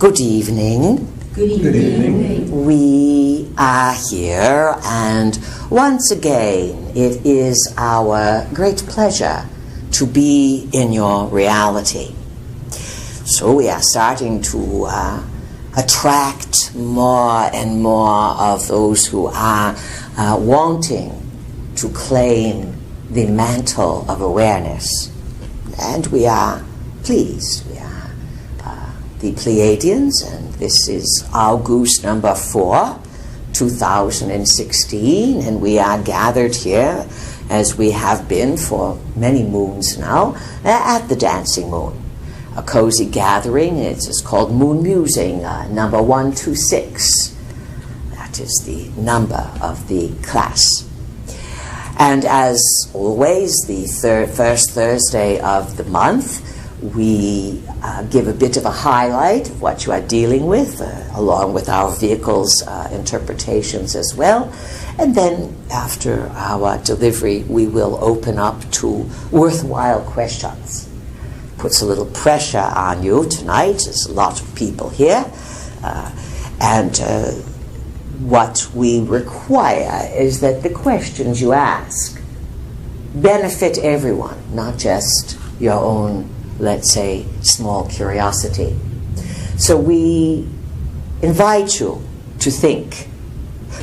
Good evening. Good evening. We are here, and once again, it is our great pleasure to be in your reality. So we are starting to attract more and more of those who are wanting to claim the mantle of awareness. And we are pleased. We are the Pleiadians, and this is August number 4, 2016, and we are gathered here, as we have been for many moons now, at the Dancing Moon. A cozy gathering. It is called Moon Musing, number 126. That is the number of the class. And as always, the first Thursday of the month, we give a bit of a highlight of what you are dealing with, along with our vehicles' interpretations as well. And then after our delivery, we will open up to worthwhile questions. Puts a little pressure on you tonight. There's a lot of people here. And what we require is that the questions you ask benefit everyone, not just your own, let's say, small curiosity. So we invite you to think,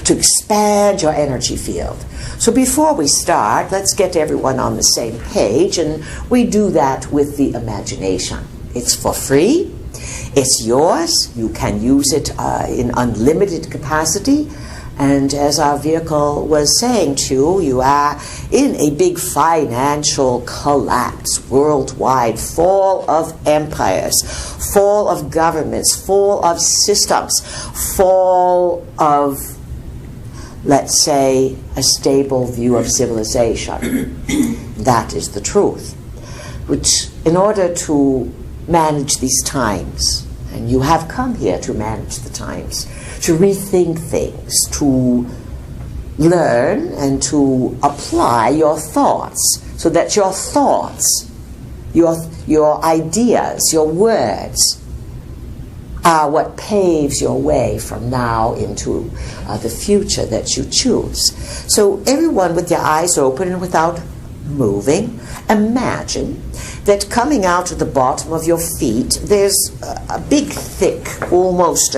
to expand your energy field. So before we start, let's get everyone on the same page, and we do that with the imagination. It's for free. It's yours. You can use it in unlimited capacity. And as our vehicle was saying to you, you are in a big financial collapse worldwide, fall of empires, fall of governments, fall of systems, fall of, let's say, a stable view of civilization. That is the truth. Which, in order to manage these times, and you have come here to manage the times, to rethink things, to learn and to apply your thoughts, so that your thoughts, your ideas, your words are what paves your way from now into the future that you choose. So everyone with your eyes open and without moving, imagine that coming out of the bottom of your feet, there's a big, thick, almost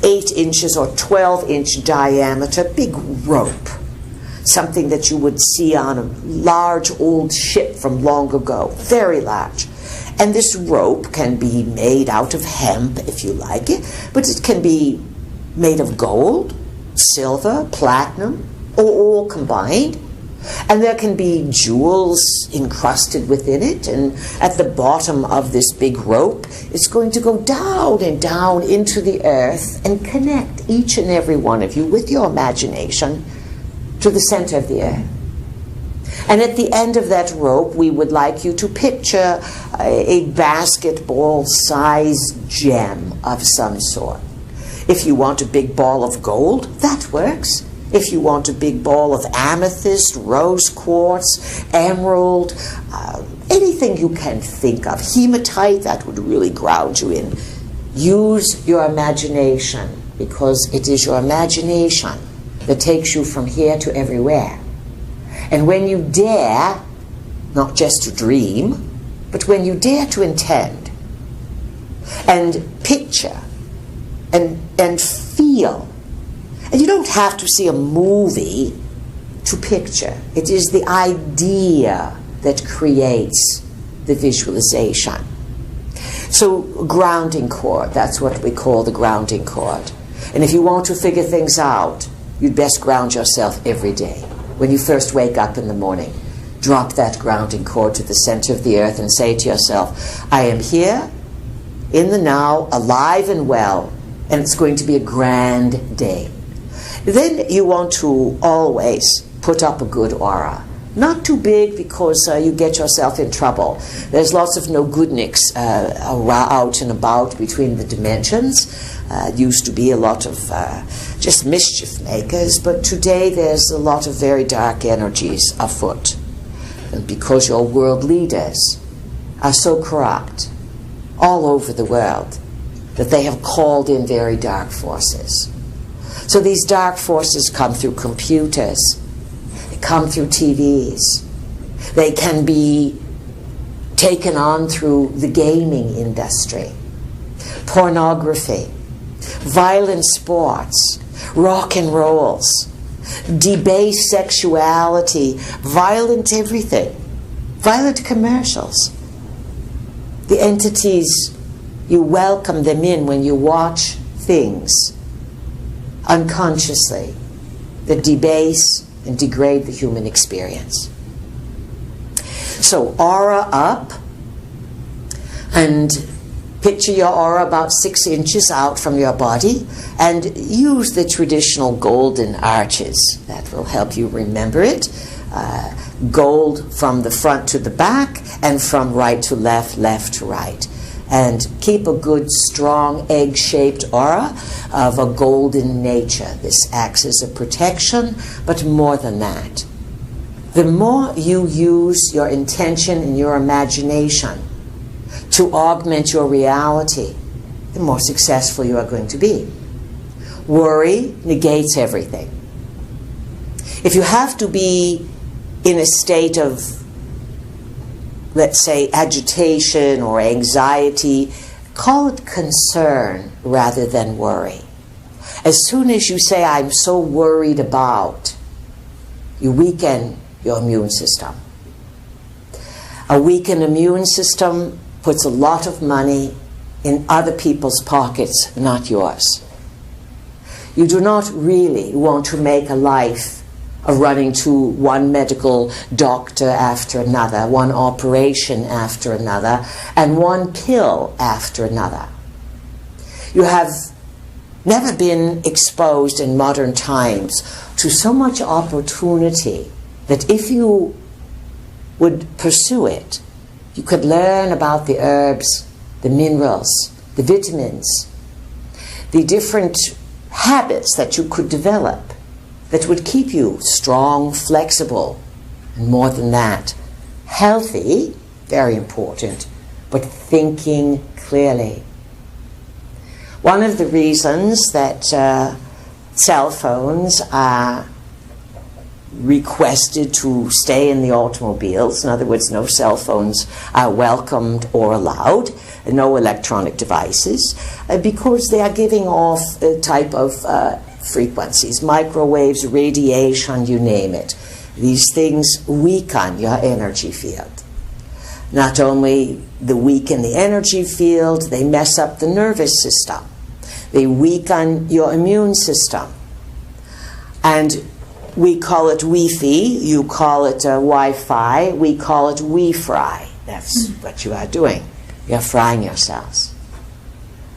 8 inches or 12-inch diameter, big rope. Something that you would see on a large old ship from long ago, very large. And this rope can be made out of hemp, if you like it, but it can be made of gold, silver, platinum, or all combined. And there can be jewels encrusted within it, and at the bottom of this big rope, it's going to go down and down into the earth and connect each and every one of you with your imagination to the center of the earth. And at the end of that rope, we would like you to picture a basketball-sized gem of some sort. If you want a big ball of gold, that works. If you want a big ball of amethyst, rose quartz, emerald, anything you can think of, hematite, that would really ground you in. Use your imagination, because it is your imagination that takes you from here to everywhere. And when you dare, not just to dream, but when you dare to intend and picture and feel. And you don't have to see a movie to picture. It is the idea that creates the visualization. So grounding cord, that's what we call the grounding cord. And if you want to figure things out, you'd best ground yourself every day. When you first wake up in the morning, drop that grounding cord to the center of the earth and say to yourself, I am here, in the now, alive and well, and it's going to be a grand day. Then you want to always put up a good aura. Not too big, because you get yourself in trouble. There's lots of no-goodniks out and about between the dimensions. Used to be a lot of just mischief makers, but today there's a lot of very dark energies afoot. And because your world leaders are so corrupt all over the world, that they have called in very dark forces. So these dark forces come through computers, they come through TVs, they can be taken on through the gaming industry, pornography, violent sports, rock and rolls, debased sexuality, violent everything, violent commercials. The entities, you welcome them in when you watch things unconsciously that debase and degrade the human experience. So aura up, and picture your aura about 6 inches out from your body, and use the traditional golden arches. That will help you remember it. Gold from the front to the back, and from right to left, left to right. And keep a good, strong, egg-shaped aura of a golden nature. This acts as a protection, but more than that. The more you use your intention and your imagination to augment your reality, the more successful you are going to be. Worry negates everything. If you have to be in a state of, let's say, agitation or anxiety, call it concern rather than worry. As soon as you say, I'm so worried about, you weaken your immune system. A weakened immune system puts a lot of money in other people's pockets, not yours. You do not really want to make a life of running to one medical doctor after another, one operation after another, and one pill after another. You have never been exposed in modern times to so much opportunity that if you would pursue it, you could learn about the herbs, the minerals, the vitamins, the different habits that you could develop that would keep you strong, flexible, and more than that, healthy, very important, but thinking clearly. One of the reasons that cell phones are requested to stay in the automobiles, in other words, no cell phones are welcomed or allowed, no electronic devices, because they are giving off a type of frequencies, microwaves, radiation, you name it. These things weaken your energy field. Not only they weaken the energy field, they mess up the nervous system. They weaken your immune system. And we call it Wi-Fi, you call it Wi-Fi, we call it Wi-Fry. That's what you are doing. You're frying yourselves.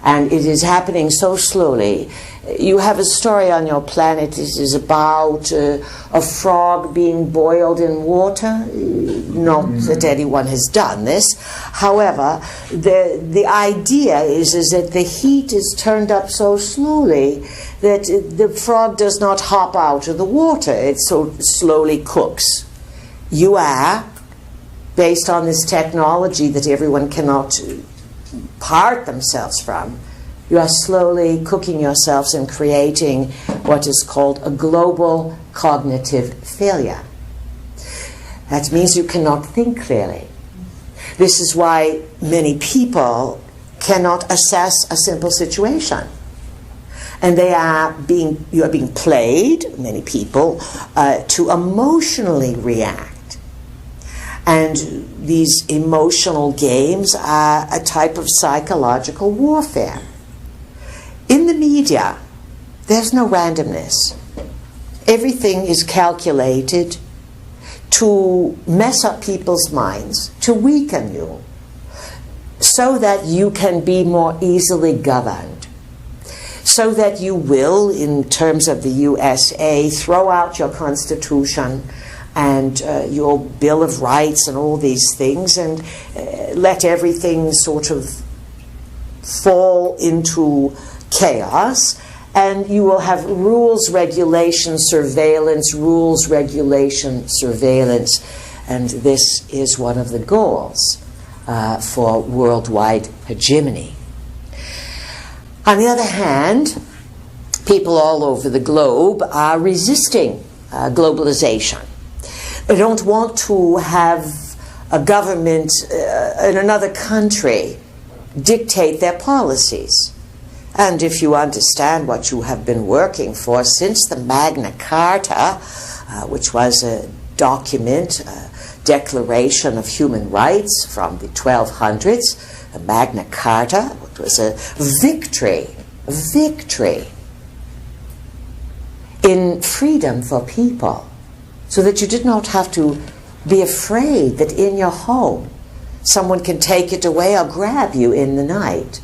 And it is happening so slowly. You have a story on your planet. It is about a frog being boiled in water. Not that anyone has done this. However, the idea is that the heat is turned up so slowly that the frog does not hop out of the water. It so slowly cooks. You are, based on this technology that everyone cannot part themselves from, you are slowly cooking yourselves and creating what is called a global cognitive failure. That means you cannot think clearly. This is why many people cannot assess a simple situation. And you are being played, many people, to emotionally react. And these emotional games are a type of psychological warfare. In the media, there's no randomness. Everything is calculated to mess up people's minds, to weaken you, so that you can be more easily governed, so that you will, in terms of the USA, throw out your Constitution and your Bill of Rights and all these things, and let everything sort of fall into chaos, and you will have rules, regulation, surveillance, rules, regulation, surveillance, and this is one of the goals for worldwide hegemony. On the other hand, people all over the globe are resisting globalization. They don't want to have a government in another country dictate their policies. And if you understand what you have been working for since the Magna Carta, which was a document, a declaration of human rights from the 1200s, the Magna Carta, it was a victory in freedom for people, so that you did not have to be afraid that in your home someone can take it away or grab you in the night.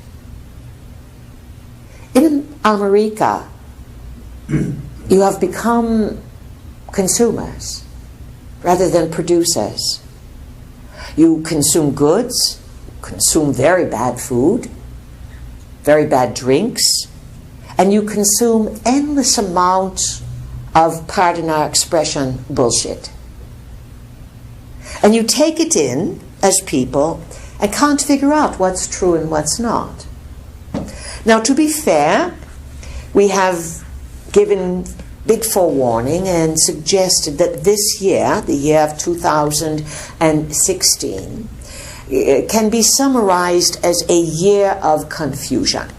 In America, you have become consumers rather than producers. You consume goods, consume very bad food, very bad drinks, and you consume endless amounts of, pardon our expression, bullshit. And you take it in as people and can't figure out what's true and what's not. Now, to be fair, we have given big forewarning and suggested that this year, the year of 2016, can be summarized as a year of confusion.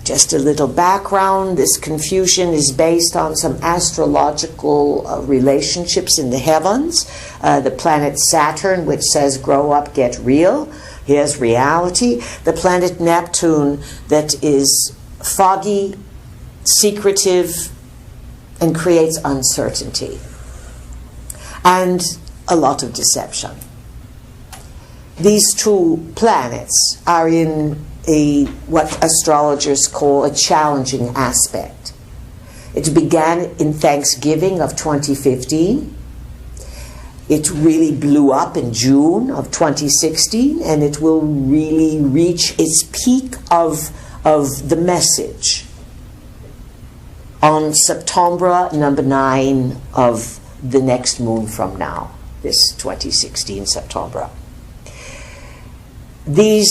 Just a little background, this confusion is based on some astrological relationships in the heavens. The planet Saturn, which says, grow up, get real. Here's reality. The planet Neptune, that is foggy, secretive, and creates uncertainty. And a lot of deception. These two planets are in what astrologers call a challenging aspect. It began in Thanksgiving of 2015. It really blew up in June of 2016, and it will really reach its peak of the message on September number 9 of the next moon from now, this 2016 September. These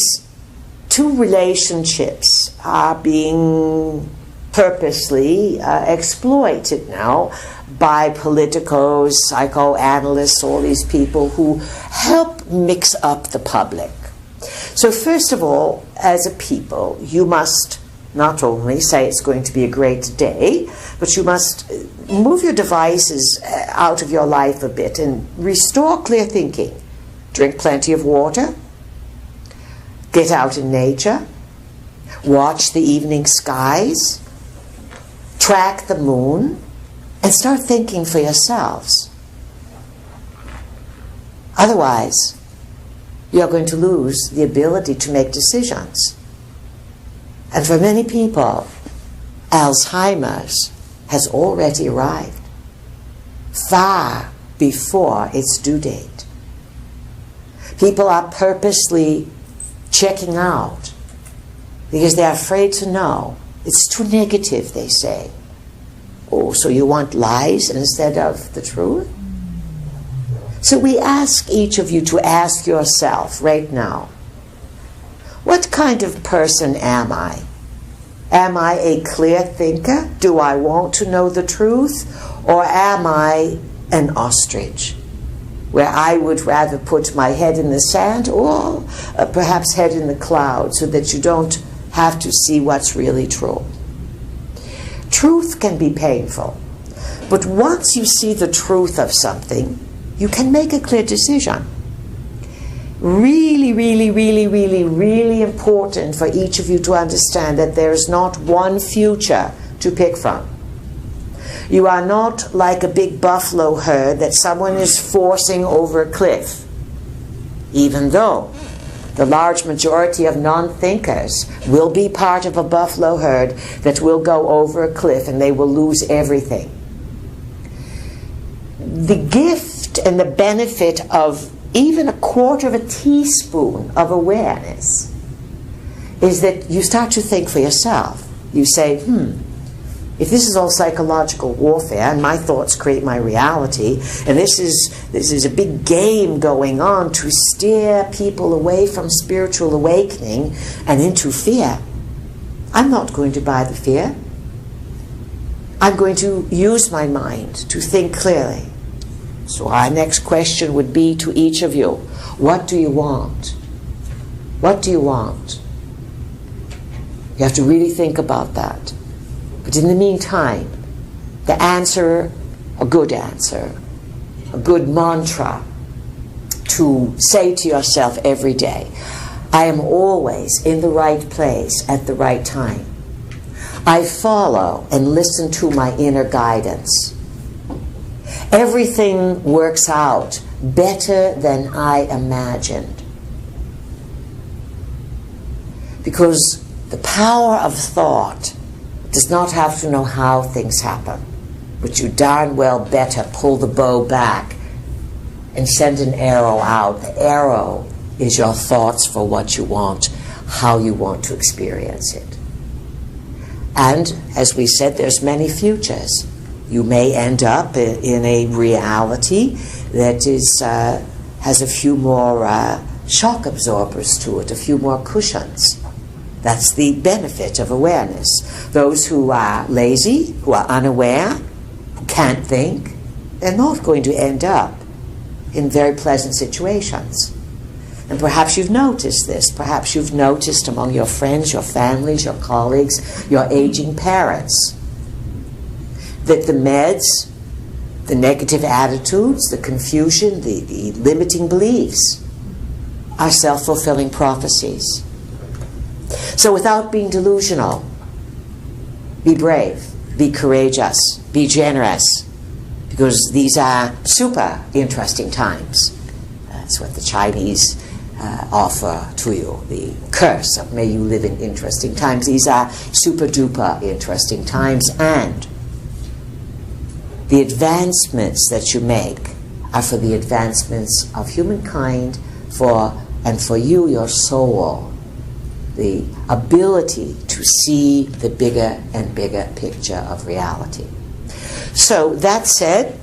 two relationships are being purposely exploited now by politicos, psychoanalysts, all these people who help mix up the public. So first of all, as a people, you must not only say it's going to be a great day, but you must move your devices out of your life a bit and restore clear thinking. Drink plenty of water. Get out in nature. Watch the evening skies. Track the moon. And start thinking for yourselves. Otherwise, you're going to lose the ability to make decisions. And for many people, Alzheimer's has already arrived, far before its due date. People are purposely checking out because they're afraid to know. It's too negative, they say. Oh, so you want lies instead of the truth? So we ask each of you to ask yourself right now, what kind of person am I? Am I a clear thinker? Do I want to know the truth? Or am I an ostrich, where I would rather put my head in the sand or perhaps head in the clouds so that you don't have to see what's really true? Truth can be painful, but once you see the truth of something, you can make a clear decision. Really, really, really, really, really important for each of you to understand that there is not one future to pick from. You are not like a big buffalo herd that someone is forcing over a cliff, even though the large majority of non-thinkers will be part of a buffalo herd that will go over a cliff and they will lose everything. The gift and the benefit of even a quarter of a teaspoon of awareness is that you start to think for yourself. You say, if this is all psychological warfare and my thoughts create my reality, and this is a big game going on to steer people away from spiritual awakening and into fear, I'm not going to buy the fear. I'm going to use my mind to think clearly. So our next question would be to each of you, what do you want? What do you want? You have to really think about that. But in the meantime, the answer, a good answer, a good mantra to say to yourself every day, I am always in the right place at the right time. I follow and listen to my inner guidance. Everything works out better than I imagined. Because the power of thought does not have to know how things happen, but you darn well better pull the bow back and send an arrow out. The arrow is your thoughts for what you want, how you want to experience it. And as we said, there's many futures. You may end up in a reality that is has a few more shock absorbers to it, a few more cushions. That's the benefit of awareness. Those who are lazy, who are unaware, who can't think, they're not going to end up in very pleasant situations. And perhaps you've noticed this. Perhaps you've noticed among your friends, your families, your colleagues, your aging parents, that the meds, the negative attitudes, the confusion, the limiting beliefs are self-fulfilling prophecies. So without being delusional, be brave, be courageous, be generous, because these are super interesting times. That's what the Chinese offer to you, the curse of may you live in interesting times. These are super duper interesting times, and the advancements that you make are for the advancements of humankind, and for you, your soul, the ability to see the bigger and bigger picture of reality. So that said,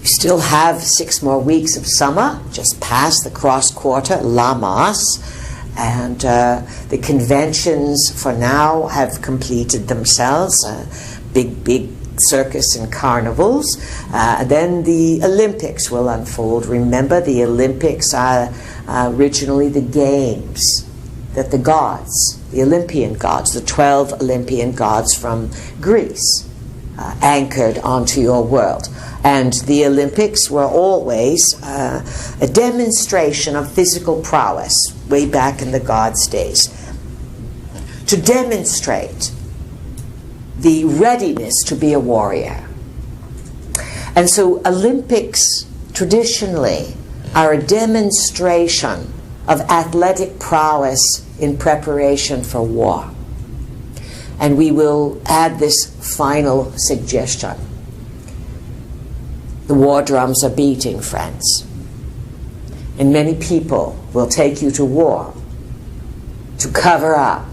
you still have 6 more weeks of summer, just past the cross quarter, Lamas, and the conventions for now have completed themselves, big circus and carnivals. Then the Olympics will unfold. Remember, the Olympics are originally the games that the gods, the Olympian gods, the 12 Olympian gods from Greece, anchored onto your world. And the Olympics were always a demonstration of physical prowess, way back in the gods' days, to demonstrate the readiness to be a warrior. And so Olympics traditionally are a demonstration of athletic prowess in preparation for war. And we will add this final suggestion. The war drums are beating, friends. And many people will take you to war to cover up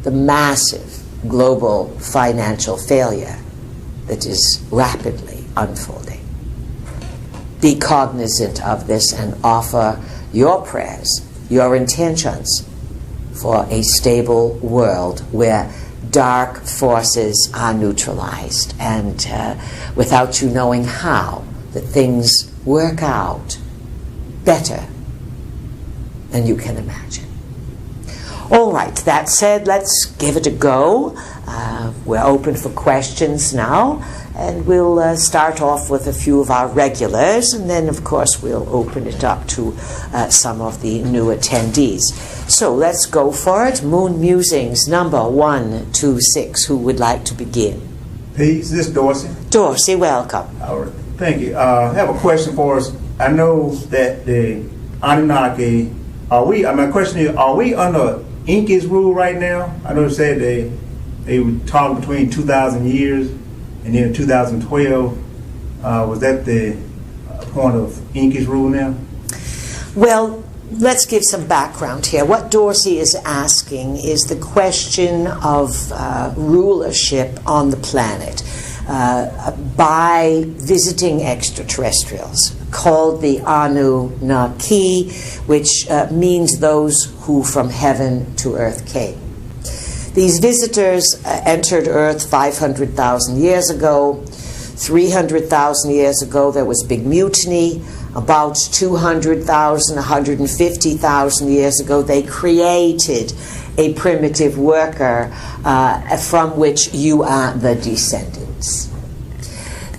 the massive global financial failure that is rapidly unfolding. Be cognizant of this and offer your prayers, your intentions for a stable world where dark forces are neutralized, and without you knowing how, that things work out better than you can imagine. All right, that said, let's give it a go. We're open for questions now, and we'll start off with a few of our regulars, and then, of course, we'll open it up to some of the new attendees. So let's go for it. Moon Musings, number 126. Who would like to begin? Peace, this is Dorsey. Dorsey, welcome. All right, thank you. I have a question for us. I know that the Anunnaki, my question is, are we under Inca's rule right now? I know they said they were talking between 2,000 years and then 2012. Was that the point of Inca's rule now? Well, let's give some background here. What Dorsey is asking is the question of rulership on the planet by visiting extraterrestrials, called the Anunnaki, which means those who from heaven to earth came. These visitors entered Earth 500,000 years ago. 300,000 years ago, there was a big mutiny. About 200,000, 150,000 years ago, they created a primitive worker from which you are the descendants.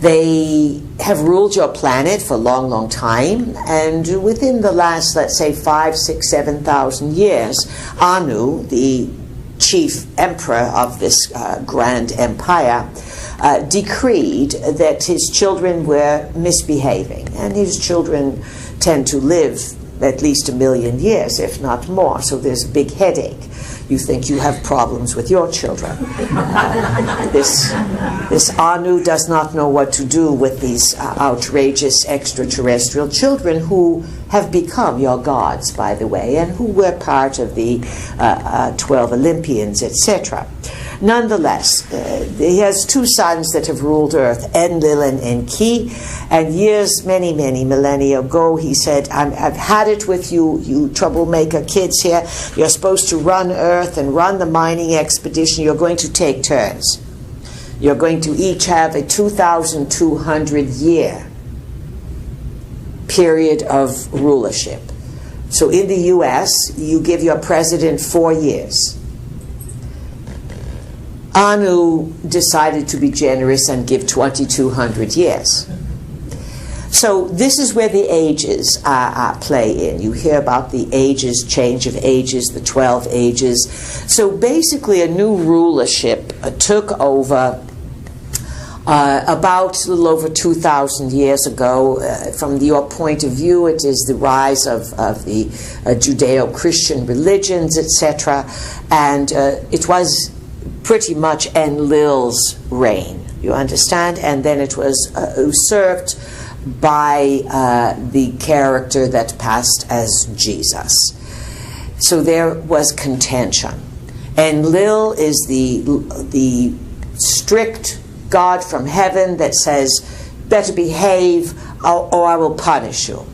They have ruled your planet for a long, long time, and within the last, let's say, 5, 6, 7,000 years, Anu, the chief emperor of this grand empire, decreed that his children were misbehaving, and his children tend to live at least 1 million years, if not more, so there's a big headache. You think you have problems with your children. This Anu does not know what to do with these outrageous extraterrestrial children who have become your gods, by the way, and who were part of the 12 Olympians, etc. Nonetheless, he has 2 sons that have ruled Earth, Enlil and Enki, and years, many, many millennia ago, he said, I've had it with you, you troublemaker kids here. You're supposed to run Earth and run the mining expedition. You're going to take turns. You're going to each have a 2,200-year period of rulership. So in the U.S., you give your president 4 years. Anu decided to be generous and give 2,200 years. So this is where the ages play in. You hear about the ages, change of ages, the 12 ages. So basically a new rulership took over about a little over 2,000 years ago. From your point of view, it is the rise of the Judeo-Christian religions, etc. And it was pretty much Enlil's reign, you understand? And then it was usurped by the character that passed as Jesus. So there was contention. Enlil is the strict God from heaven that says, better behave or I will punish you.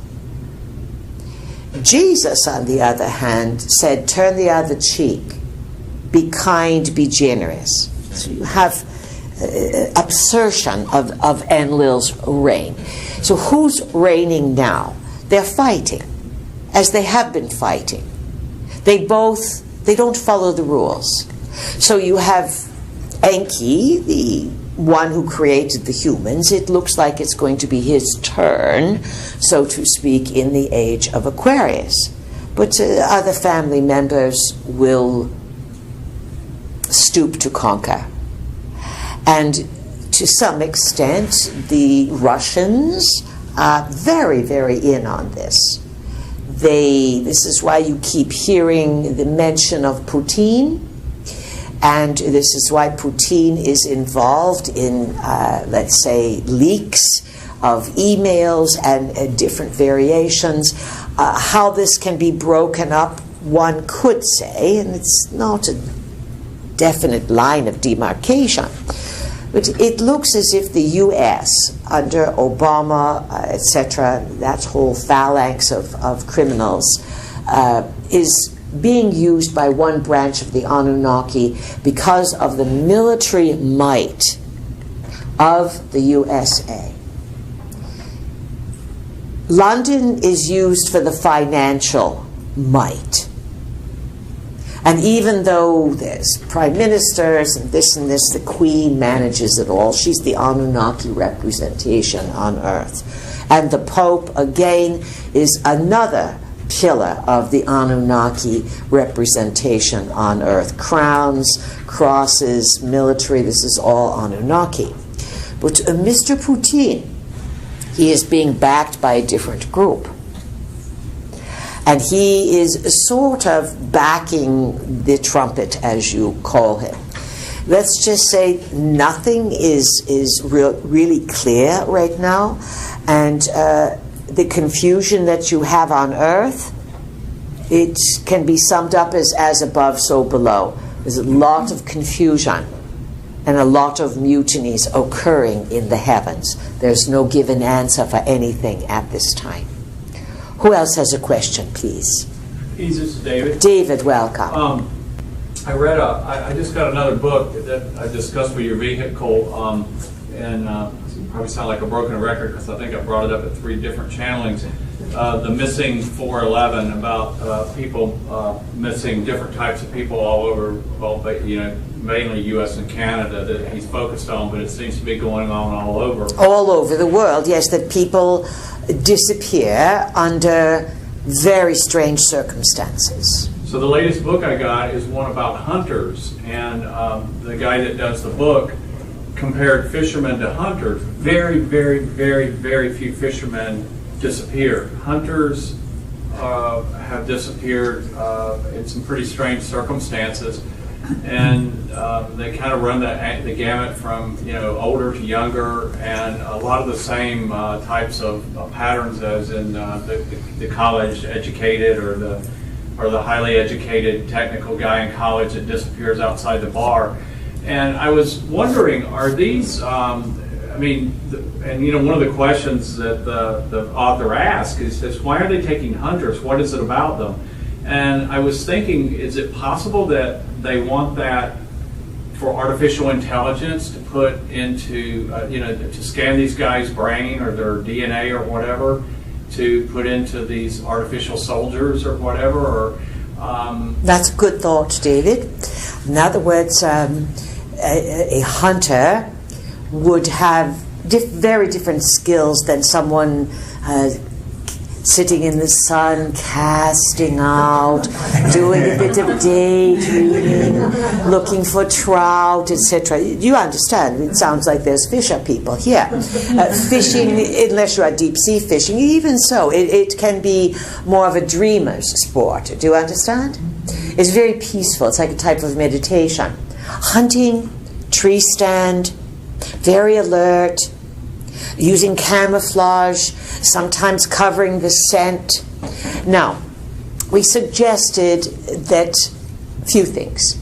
Jesus, on the other hand, said, turn the other cheek. Be kind, be generous. So you have absorption of Enlil's reign. So who's reigning now? They're fighting, as they have been fighting. They don't follow the rules. So you have Enki, the one who created the humans. It looks like it's going to be his turn, so to speak, in the age of Aquarius. But other family members will stoop to conquer. And to some extent, the Russians are very, very in on this. This is why you keep hearing the mention of Putin, and this is why Putin is involved in, let's say, leaks of emails and different variations. How this can be broken up, one could say, and it's not a definite line of demarcation, but it looks as if the U.S., under Obama, etc., that whole phalanx of criminals, is being used by one branch of the Anunnaki because of the military might of the USA. London is used for the financial might. And even though there's prime ministers and this, the Queen manages it all. She's the Anunnaki representation on Earth. And the Pope, again, is another pillar of the Anunnaki representation on Earth. Crowns, crosses, military, this is all Anunnaki. But Mr. Putin, he is being backed by a different group. And he is sort of backing the trumpet, as you call him. Let's just say nothing is really clear right now. And the confusion that you have on Earth, it can be summed up as above, so below. There's a lot of confusion and a lot of mutinies occurring in the heavens. There's no given answer for anything at this time. Who else has a question, please? This is David. David, welcome. I just got another book that I discussed with your vehicle, and probably sound like a broken record because I think I brought it up at 3 different channelings. The Missing 411, about people missing, different types of people all over, well, mainly U.S. and Canada that he's focused on, but it seems to be going on all over. All over the world, yes, that people disappear under very strange circumstances. So the latest book I got is one about hunters, and the guy that does the book compared fishermen to hunters. Very, very, very, very few fishermen disappeared. Hunters have disappeared in some pretty strange circumstances, and they kind of run the gamut from older to younger, and a lot of the same types of patterns as in the college educated or the highly educated technical guy in college that disappears outside the bar. And I was wondering, are these one of the questions that the author asks is why are they taking hunters? What is it about them? And I was thinking, is it possible that they want that for artificial intelligence to put into, to scan these guys' brain or their DNA or whatever, to put into these artificial soldiers or whatever? Or That's a good thought, David. In other words, a hunter would have very different skills than someone sitting in the sun, casting out, doing a bit of daydreaming, looking for trout, etc. You understand? It sounds like there's fisher people here. Fishing, unless you're at deep sea fishing, even so, it can be more of a dreamer's sport. Do you understand? It's very peaceful. It's like a type of meditation. Hunting, tree stand, very alert, using camouflage, sometimes covering the scent. Now, we suggested that few things.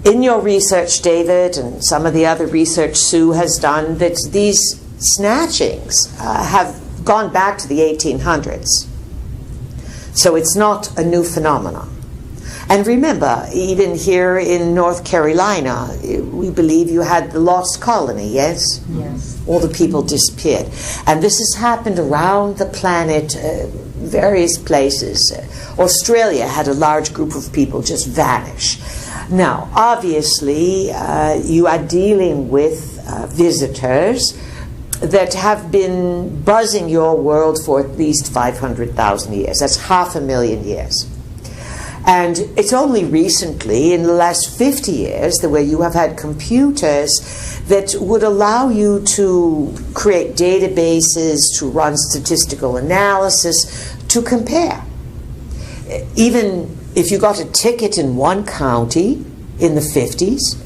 In your research, David, and some of the other research Sue has done, that these snatchings have gone back to the 1800s. So it's not a new phenomenon. And remember, even here in North Carolina, we believe you had the lost colony, yes? Yes. All the people disappeared. And this has happened around the planet, various places. Australia had a large group of people just vanish. Now, obviously, you are dealing with visitors that have been buzzing your world for at least 500,000 years. That's 500,000 years. And it's only recently, in the last 50 years, the way you have had computers that would allow you to create databases, to run statistical analysis, to compare. Even if you got a ticket in one county in the 50s,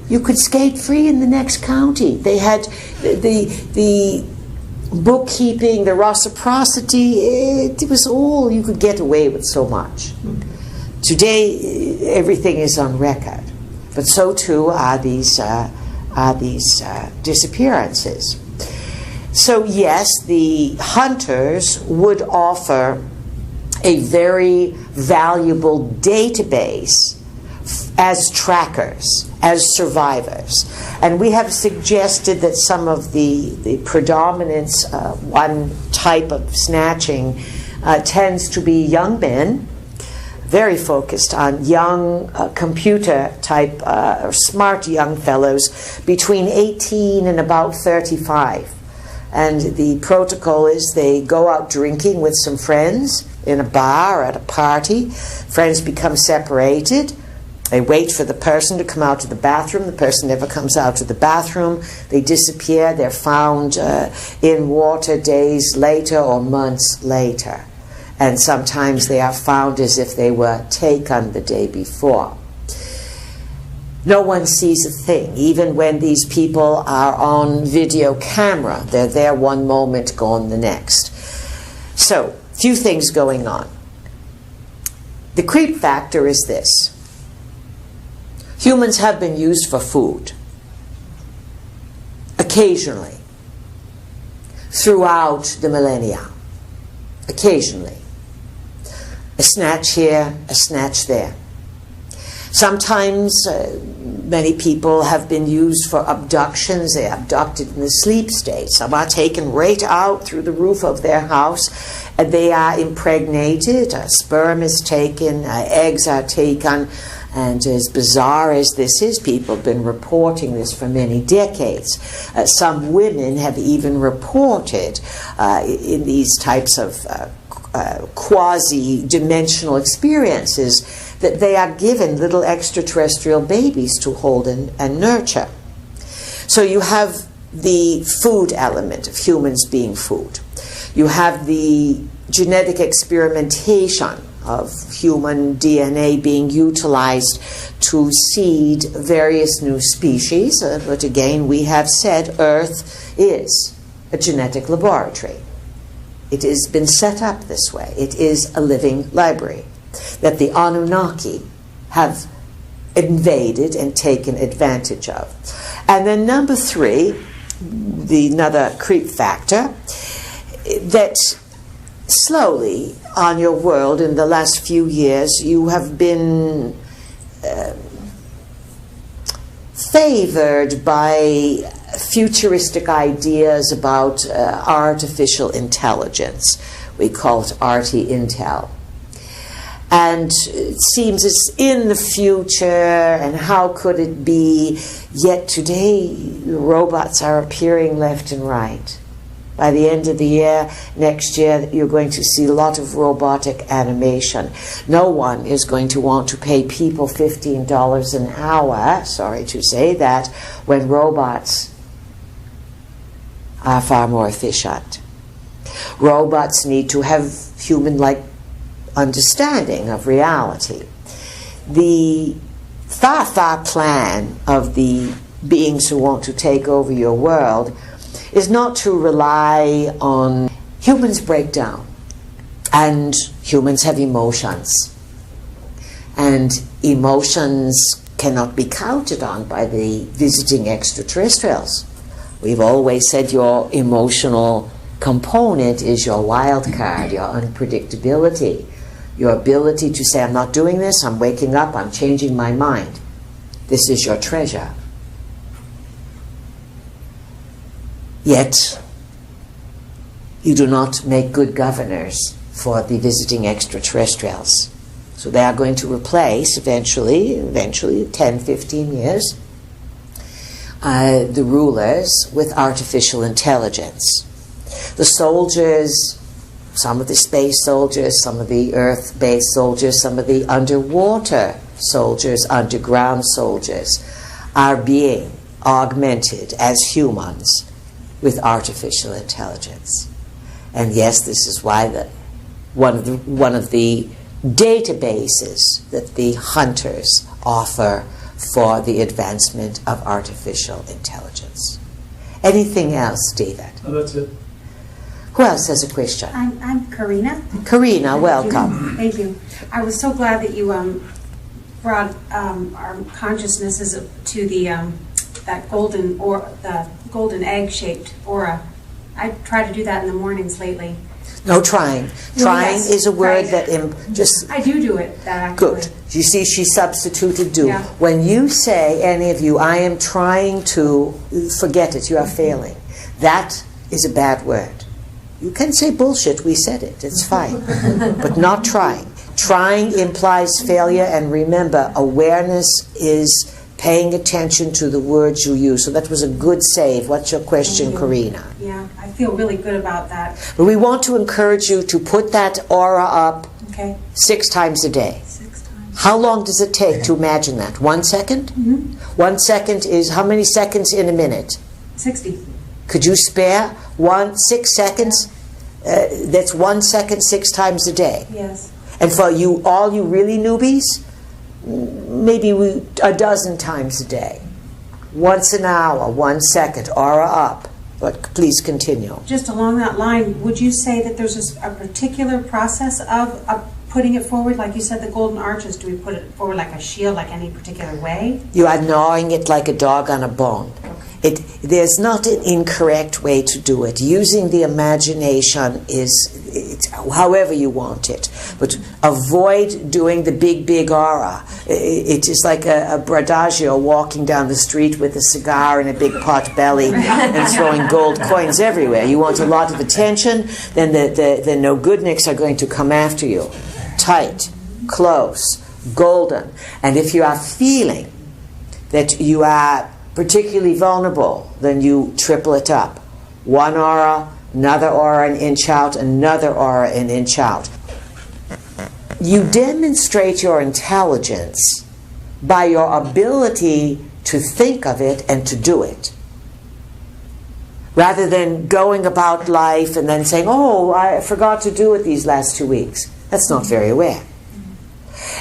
you could skate free in the next county. They had the bookkeeping, the reciprocity, it was all, you could get away with so much. Today, everything is on record, but so too are these disappearances. So yes, the hunters would offer a very valuable database as trackers, as survivors. And we have suggested that some of the predominance, one type of snatching tends to be young men, very focused on young computer type or smart young fellows between 18 and about 35. And the protocol is they go out drinking with some friends in a bar or at a party. Friends become separated. They wait for the person to come out of the bathroom. The person never comes out of the bathroom. They disappear. They're found in water days later or months later. And sometimes they are found as if they were taken the day before. No one sees a thing, even when these people are on video camera. They're there one moment, gone the next. So, few things going on. The creep factor is this. Humans have been used for food, occasionally, throughout the millennia, occasionally. A snatch here, a snatch there. Sometimes many people have been used for abductions. They're abducted in the sleep state. Some are taken right out through the roof of their house, and they are impregnated. Sperm is taken, eggs are taken, and as bizarre as this is, people have been reporting this for many decades. Some women have even reported in these types of quasi-dimensional experiences that they are given little extraterrestrial babies to hold and nurture. So you have the food element of humans being food. You have the genetic experimentation of human DNA being utilized to seed various new species. But again, we have said Earth is a genetic laboratory. It has been set up this way. It is a living library that the Anunnaki have invaded and taken advantage of. And then number 3, another creep factor, that slowly on your world in the last few years you have been favored by futuristic ideas about artificial intelligence. We call it Arti-Intel. And it seems it's in the future, and how could it be? Yet today, robots are appearing left and right. By the end of the year, next year, you're going to see a lot of robotic animation. No one is going to want to pay people $15 an hour, sorry to say that, when robots are far more efficient. Robots need to have human-like understanding of reality. The far plan of the beings who want to take over your world is not to rely on humans break down, and humans have emotions, and emotions cannot be counted on by the visiting extraterrestrials. We've always said your emotional component is your wild card, your unpredictability, your ability to say, I'm not doing this, I'm waking up, I'm changing my mind. This is your treasure. Yet, you do not make good governors for the visiting extraterrestrials. So they are going to replace, eventually 10, 15 years, the rulers with artificial intelligence. The soldiers, some of the space soldiers, some of the earth-based soldiers, some of the underwater soldiers, underground soldiers, are being augmented as humans with artificial intelligence. And yes, this is why one of the databases that the hunters offer for the advancement of artificial intelligence. Anything else, David? Oh, that's it. Who else has a question? I'm Karina. Karina, welcome. Thank you. I was so glad that you brought our consciousnesses to the that golden egg-shaped aura. I try to do that in the mornings lately. No trying. Trying yes, is a word right. that just... I do it, that actually. Good. You see, she substituted do. Yeah. When you say, any of you, I am trying to, forget it, you are failing. That is a bad word. You can say bullshit, we said it, it's fine. But not trying. Trying implies failure, and remember, awareness is paying attention to the words you use. So that was a good save. What's your question, Karina? Yeah, I feel really good about that. But we want to encourage you to put that aura up 6 times a day. 6 times. How long does it take to imagine that? 1 second? 1 second is how many seconds in a minute? 60. Could you spare 6 seconds? That's 1 second 6 times a day. Yes. And for you, all you really newbies, maybe a dozen times a day. Once an hour, 1 second, aura up. But please continue. Just along that line, would you say that there's a particular process of putting it forward? Like you said, the golden arches, do we put it forward like a shield, like any particular way? You are gnawing it like a dog on a bone. Okay. There's not an incorrect way to do it. Using the imagination is however you want it. But avoid doing the big aura. It is like a bradagio walking down the street with a cigar and a big pot belly and throwing gold coins everywhere. You want a lot of attention, then the no-goodniks are going to come after you. Tight, close, golden. And if you are feeling that you are particularly vulnerable, then you triple it up. One aura, another aura an inch out, another aura an inch out. You demonstrate your intelligence by your ability to think of it and to do it. Rather than going about life and then saying, oh, I forgot to do it these last 2 weeks. That's not very aware.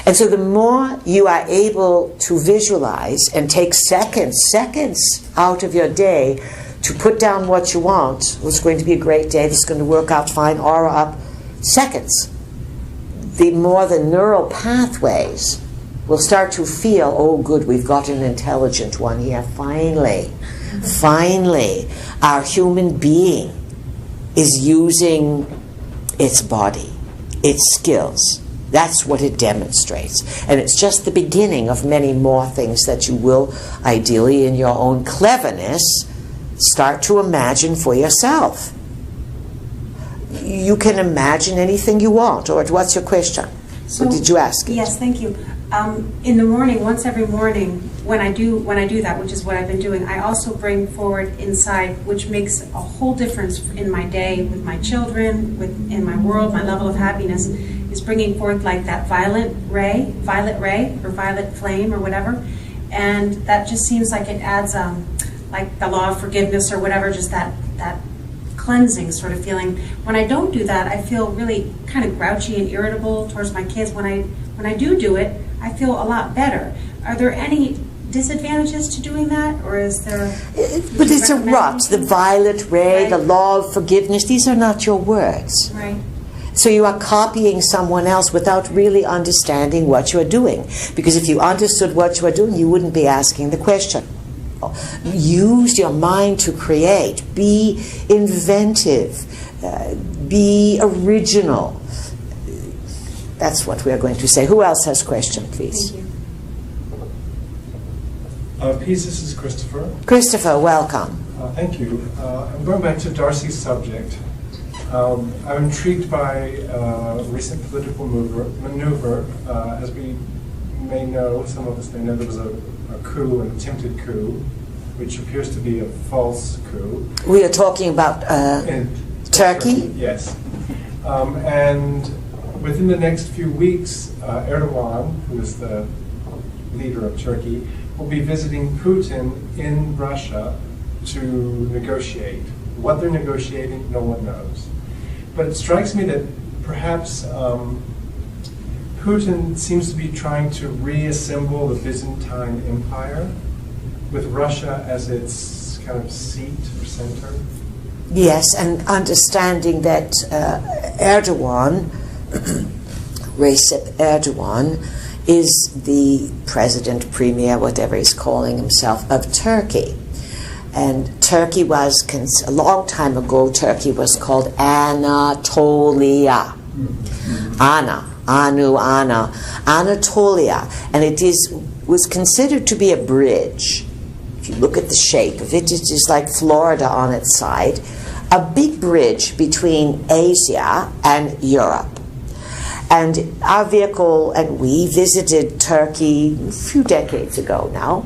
And so the more you are able to visualize and take seconds out of your day to put down what you want, it's going to be a great day, this is going to work out fine, aura up, seconds, the more the neural pathways will start to feel, oh good, we've got an intelligent one here, finally, our human being is using its body, its skills. That's what it demonstrates. And it's just the beginning of many more things that you will, ideally, in your own cleverness, start to imagine for yourself. You can imagine anything you want. Or what's your question? So, what did you ask? Yes, thank you. In the morning, once every morning, when I do that, which is what I've been doing, I also bring forward inside, which makes a whole difference in my day, with my children, in my world, my level of happiness, is bringing forth like that violet ray, or violet flame, or whatever. And that just seems like it adds, like the law of forgiveness or whatever, just that cleansing sort of feeling. When I don't do that, I feel really kind of grouchy and irritable towards my kids. When I do it, I feel a lot better. Are there any disadvantages to doing that, or is there? But it's a rot. The violet ray, right. The law of forgiveness. These are not your words. Right. So you are copying someone else without really understanding what you are doing. Because if you understood what you are doing, you wouldn't be asking the question. Use your mind to create. Be inventive. Be original. That's what we are going to say. Who else has a question, please? Thank you. Peace, this is Christopher. Christopher, welcome. Thank you. I'm going back to Darcy's subject. I'm intrigued by recent political maneuver. As we may know, some of us may know, there was a coup, an attempted coup, which appears to be a false coup. We are talking about Turkey? Yes. And within the next few weeks, Erdogan, who is the leader of Turkey, will be visiting Putin in Russia to negotiate. What they're negotiating, no one knows. But it strikes me that perhaps Putin seems to be trying to reassemble the Byzantine Empire with Russia as its kind of seat or center. Yes, and understanding that Erdogan, Recep Erdogan, is the president, premier, whatever he's calling himself, of Turkey. And Turkey was, a long time ago, Turkey was called Anatolia. Anatolia. And it was considered to be a bridge. If you look at the shape of it, it is like Florida on its side. A big bridge between Asia and Europe. And our vehicle, and we visited Turkey a few decades ago now.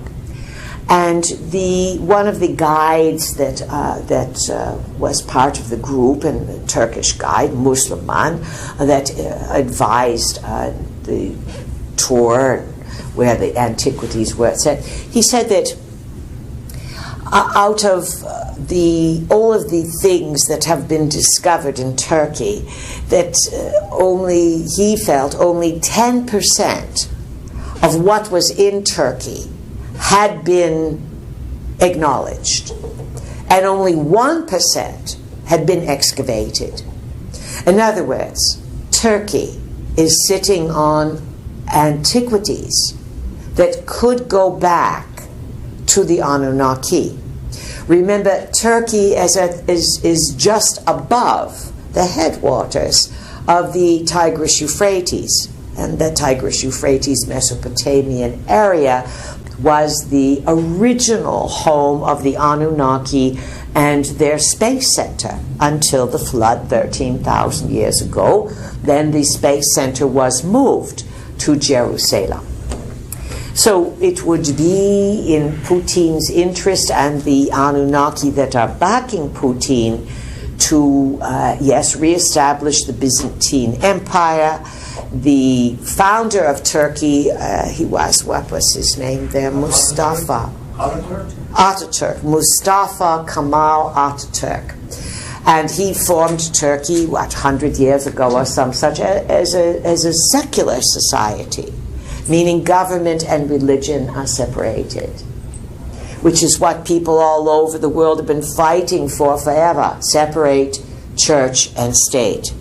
And one of the guides that was part of the group, and the Turkish guide, Muslim man, that advised the tour where the antiquities were, he said that out of all of the things that have been discovered in Turkey, that he felt only 10% of what was in Turkey had been acknowledged, and only 1% had been excavated. In other words, Turkey is sitting on antiquities that could go back to the Anunnaki. Remember, Turkey is just above the headwaters of the Tigris-Euphrates. And the Tigris-Euphrates Mesopotamian area was the original home of the Anunnaki and their space center until the flood 13,000 years ago. Then the space center was moved to Jerusalem. So it would be in Putin's interest and the Anunnaki that are backing Putin to, yes, reestablish the Byzantine Empire. The founder of Turkey, he was, what was his name there? Mustafa. Ataturk. Mustafa Kemal Ataturk. And he formed Turkey, 100 years ago or some such, as a secular society, meaning government and religion are separated, which is what people all over the world have been fighting for forever, separate church and state.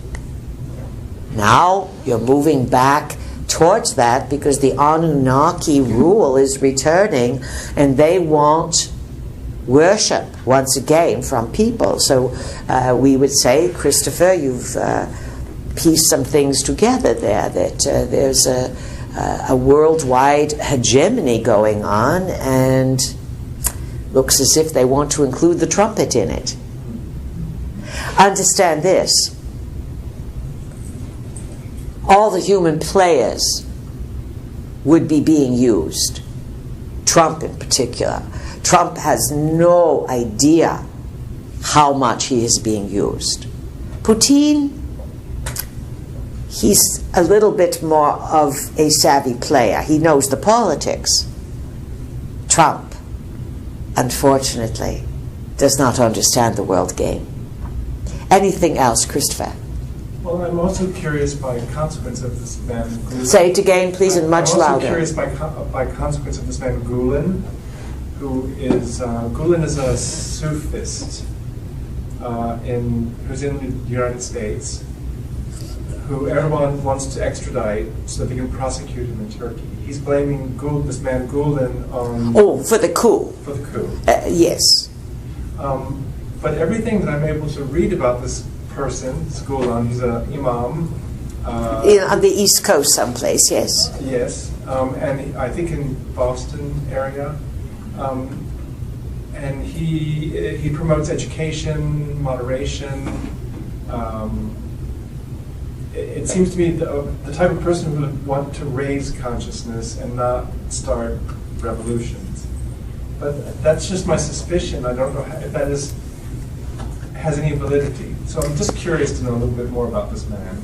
Now you're moving back towards that because the Anunnaki rule is returning and they want worship once again from people. So we would say, Christopher, you've pieced some things together there, that there's a worldwide hegemony going on, and looks as if they want to include the trumpet in it. Understand this. All the human players would be being used. Trump in particular. Trump has no idea how much he is being used. Putin, he's a little bit more of a savvy player. He knows the politics. Trump, unfortunately, does not understand the world game. Anything else, Christopher? Well, I'm also curious by consequence of this man. Gulen. Say it again, please, and much louder. I'm also curious by consequence of this man Gulen, Gulen is a Sufist who's in the United States, who everyone wants to extradite so that they can prosecute him in Turkey. He's blaming this man Gulen on... Oh, for the coup. For the coup. Yes. But everything that I'm able to read about this person, this Gulen, he's an imam. On the East Coast someplace, yes. Yes, and I think in Boston area. And he promotes education, moderation. It seems to me the type of person who would want to raise consciousness and not start revolutions. But that's just my suspicion. I don't know if that has any validity. So I'm just curious to know a little bit more about this man.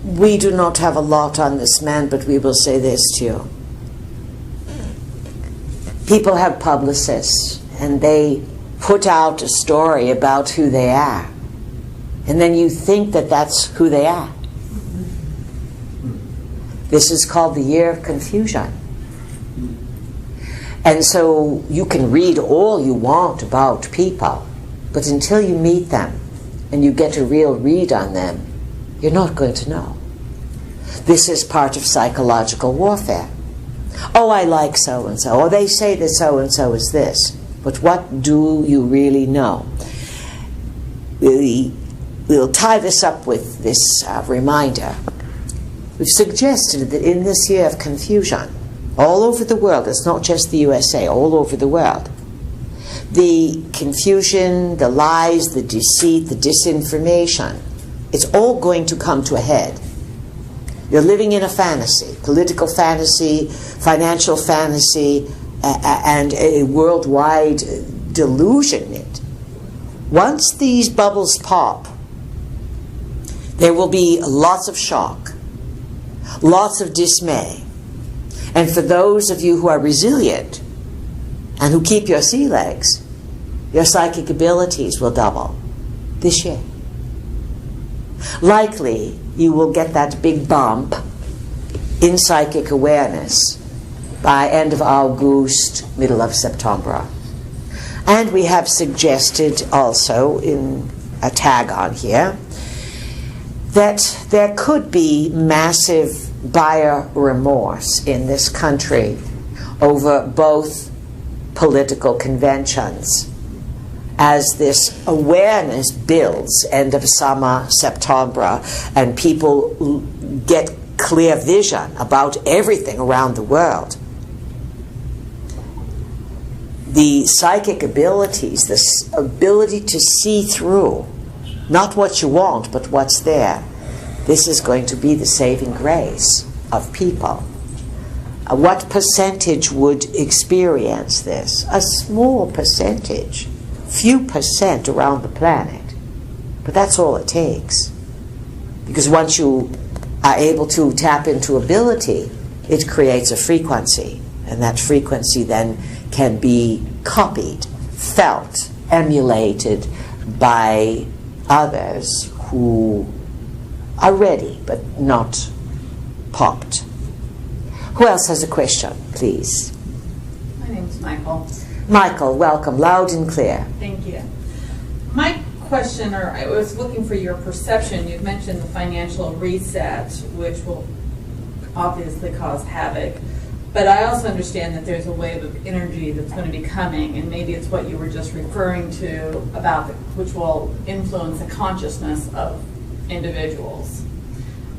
We do not have a lot on this man, but we will say this to you. People have publicists, and they put out a story about who they are. And then you think that that's who they are. This is called the year of confusion. And so you can read all you want about people, but until you meet them and you get a real read on them, you're not going to know. This is part of psychological warfare. Oh, I like so-and-so. Or they say that so-and-so is this. But what do you really know? We'll tie this up with this reminder. We've suggested that in this year of confusion, all over the world, it's not just the USA, all over the world, the confusion, the lies, the deceit, the disinformation, it's all going to come to a head. You're living in a fantasy, political fantasy, financial fantasy, and a worldwide delusionment. Once these bubbles pop, there will be lots of shock, lots of dismay. And for those of you who are resilient and who keep your sea legs, your psychic abilities will double this year. Likely, you will get that big bump in psychic awareness by end of August, middle of September. And we have suggested also in a tag on here that there could be massive buyer remorse in this country over both political conventions as this awareness builds, end of summer, September, and people get clear vision about everything around the world, the psychic abilities, this ability to see through, not what you want, but what's there, this is going to be the saving grace of people. What percentage would experience this? A small percentage, few percent around the planet. But that's all it takes. Because once you are able to tap into ability, it creates a frequency. And that frequency then can be copied, felt, emulated by others who are ready but not popped. Who else has a question, please? My name's Michael. Michael, welcome, loud and clear. Thank you. My question, or I was looking for your perception, you've mentioned the financial reset, which will obviously cause havoc. But I also understand that there's a wave of energy that's going to be coming, and maybe it's what you were just referring to about which will influence the consciousness of individuals.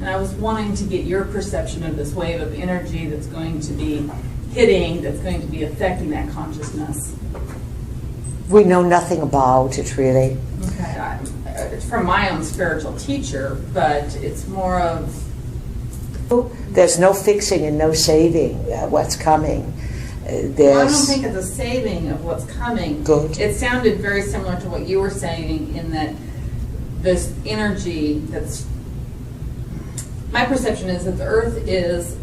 And I was wanting to get your perception of this wave of energy that's going to be hitting, that's going to be affecting that consciousness. We know nothing about it, really. Okay, it's from my own spiritual teacher, but it's more of... There's no fixing and no saving what's coming. Well, I don't think it's a saving of what's coming. Good. It sounded very similar to what you were saying in that this energy that's... My perception is that the Earth is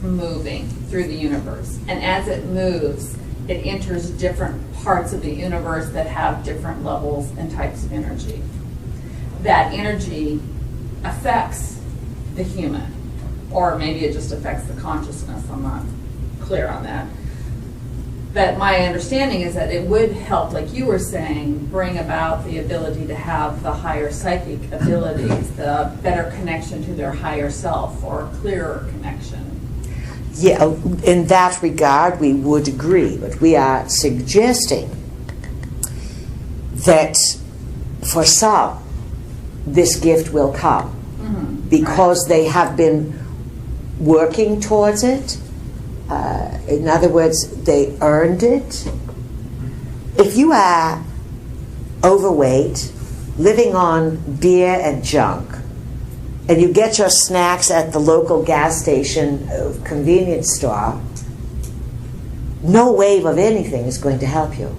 moving through the universe. And as it moves, it enters different parts of the universe that have different levels and types of energy. That energy affects the human. Or maybe it just affects the consciousness. I'm not clear on that. But my understanding is that it would help, like you were saying, bring about the ability to have the higher psychic abilities, the better connection to their higher self, or a clearer connection. Yeah, in that regard, we would agree. But we are suggesting that for some, this gift will come because they have been working towards it. In other words, they earned it. If you are overweight, living on beer and junk, and you get your snacks at the local gas station convenience store, no wave of anything is going to help you.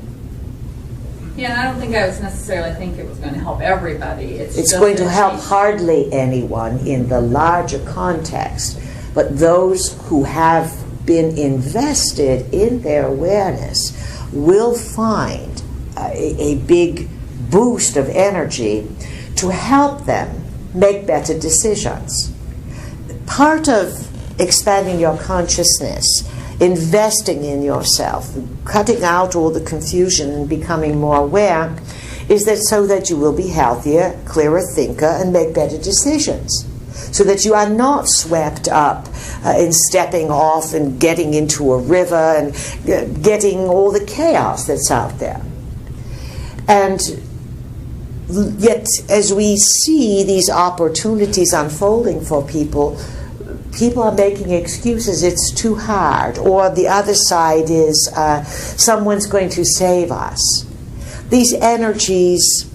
Yeah, and I don't think I was necessarily think it was going to help everybody. It's going to help hardly anyone in the larger context, but those who have been invested in their awareness will find a big boost of energy to help them make better decisions. Part of expanding your consciousness, investing in yourself, cutting out all the confusion and becoming more aware, is that so that you will be healthier, clearer thinker, and make better decisions. So that you are not swept up in stepping off and getting into a river and getting all the chaos that's out there. And yet, as we see these opportunities unfolding for people, people are making excuses, it's too hard, or the other side is someone's going to save us. These energies,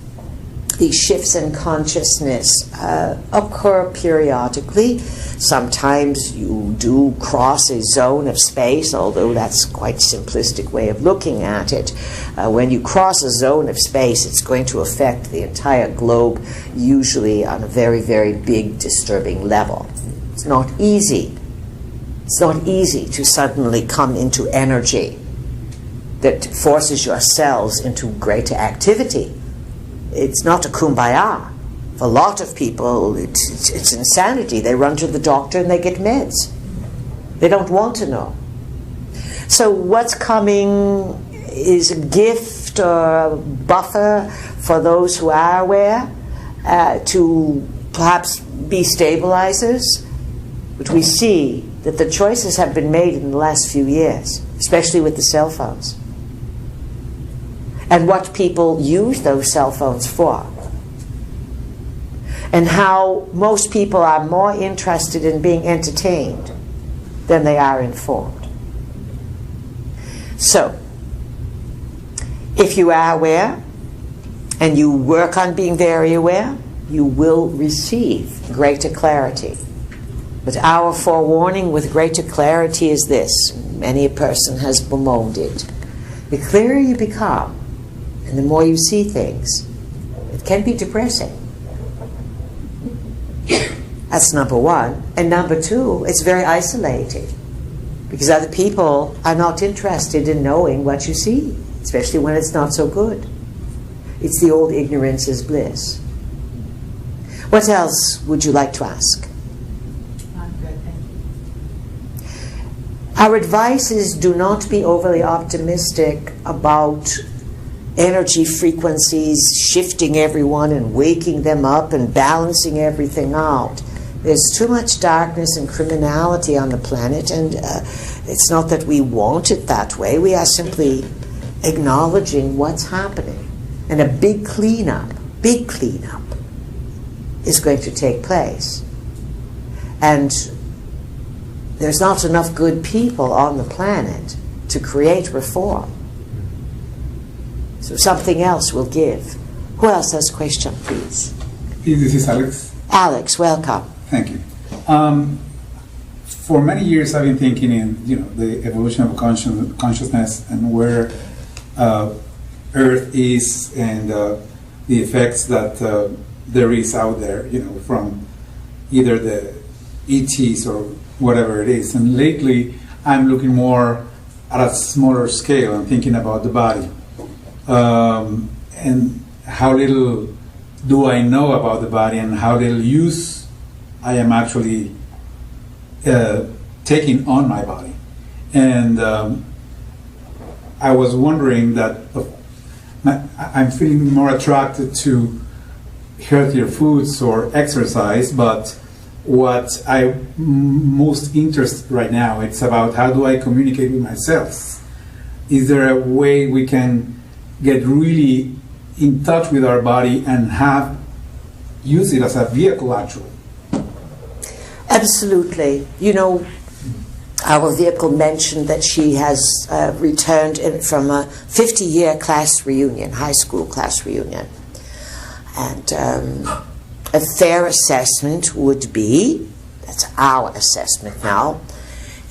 these shifts in consciousness occur periodically. Sometimes you do cross a zone of space, although that's quite a simplistic way of looking at it. When you cross a zone of space, it's going to affect the entire globe, usually on a very, very big, disturbing level. It's not easy. It's not easy to suddenly come into energy that forces your cells into greater activity. It's not a kumbaya. For a lot of people, it's insanity. They run to the doctor and they get meds. They don't want to know. So what's coming is a gift or a buffer for those who are aware to perhaps be stabilizers. But we see that the choices have been made in the last few years, especially with the cell phones. and what people use those cell phones for, and how most people are more interested in being entertained than they are informed. So, if you are aware, and you work on being very aware, you will receive greater clarity. But our forewarning with greater clarity is this. Many a person has bemoaned it. The clearer you become, and the more you see things, it can be depressing. That's number one. And number two, it's very isolating, because other people are not interested in knowing what you see, especially when it's not so good. It's the old ignorance is bliss. What else would you like to ask? I'm good, thank you. Our advice is do not be overly optimistic about energy frequencies shifting everyone and waking them up and balancing everything out. There's too much darkness and criminality on the planet, and it's not that we want it that way. We are simply acknowledging what's happening. And a big cleanup is going to take place. And there's not enough good people on the planet to create reform. So something else will give. Who else has a question, please? This is Alex. Alex, welcome. Thank you. For many years, I've been thinking in the evolution of consciousness and where Earth is, and the effects that there is out there, from either the ETs or whatever it is. And lately, I'm looking more at a smaller scale and thinking about the body. And how little do I know about the body, and how little use I am actually taking on my body. And I was wondering that I'm feeling more attracted to healthier foods or exercise, but what I'm most interested right now, it's about how do I communicate with myself. Is there a way we can get really in touch with our body and use it as a vehicle, actually? Absolutely. Our vehicle mentioned that she has returned from a 50-year class reunion, high school class reunion. And a fair assessment would be, that's our assessment now,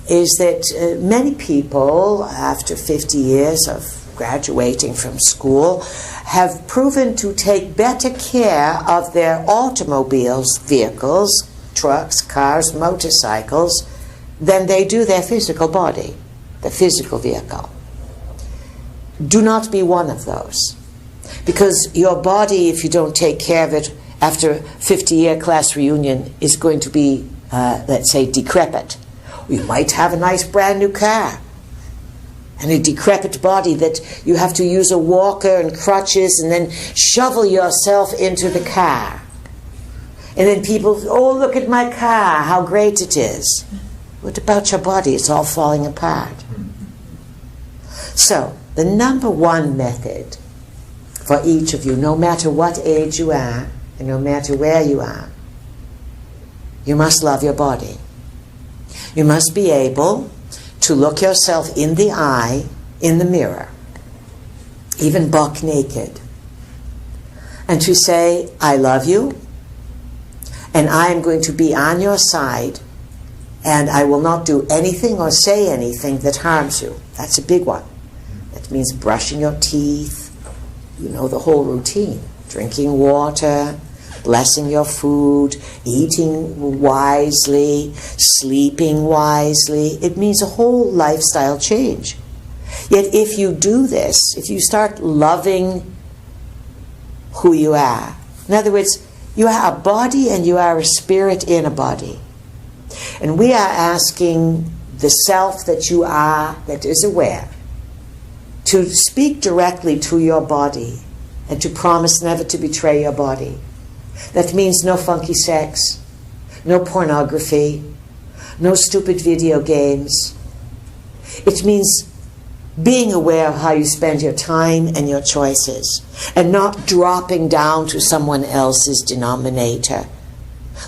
is that many people, after 50 years of graduating from school, have proven to take better care of their automobiles, vehicles, trucks, cars, motorcycles, than they do their physical body, the physical vehicle. Do not be one of those. Because your body, if you don't take care of it after a 50-year class reunion, is going to be, let's say, decrepit. You might have a nice brand new car and a decrepit body that you have to use a walker and crutches and then shovel yourself into the car. And then people, oh, look at my car, how great it is. What about your body? It's all falling apart. So, the number one method for each of you, no matter what age you are, and no matter where you are, you must love your body. You must be able to look yourself in the eye, in the mirror, even buck naked, and to say, I love you, and I am going to be on your side, and I will not do anything or say anything that harms you. That's a big one. That means brushing your teeth, the whole routine. Drinking water, blessing your food, eating wisely, sleeping wisely. It means a whole lifestyle change. Yet if you do this, if you start loving who you are, in other words, you are a body and you are a spirit in a body. And we are asking the self that you are, that is aware, to speak directly to your body and to promise never to betray your body. That means no funky sex, no pornography, no stupid video games. It means Being aware of how you spend your time and your choices, and not dropping down to someone else's denominator.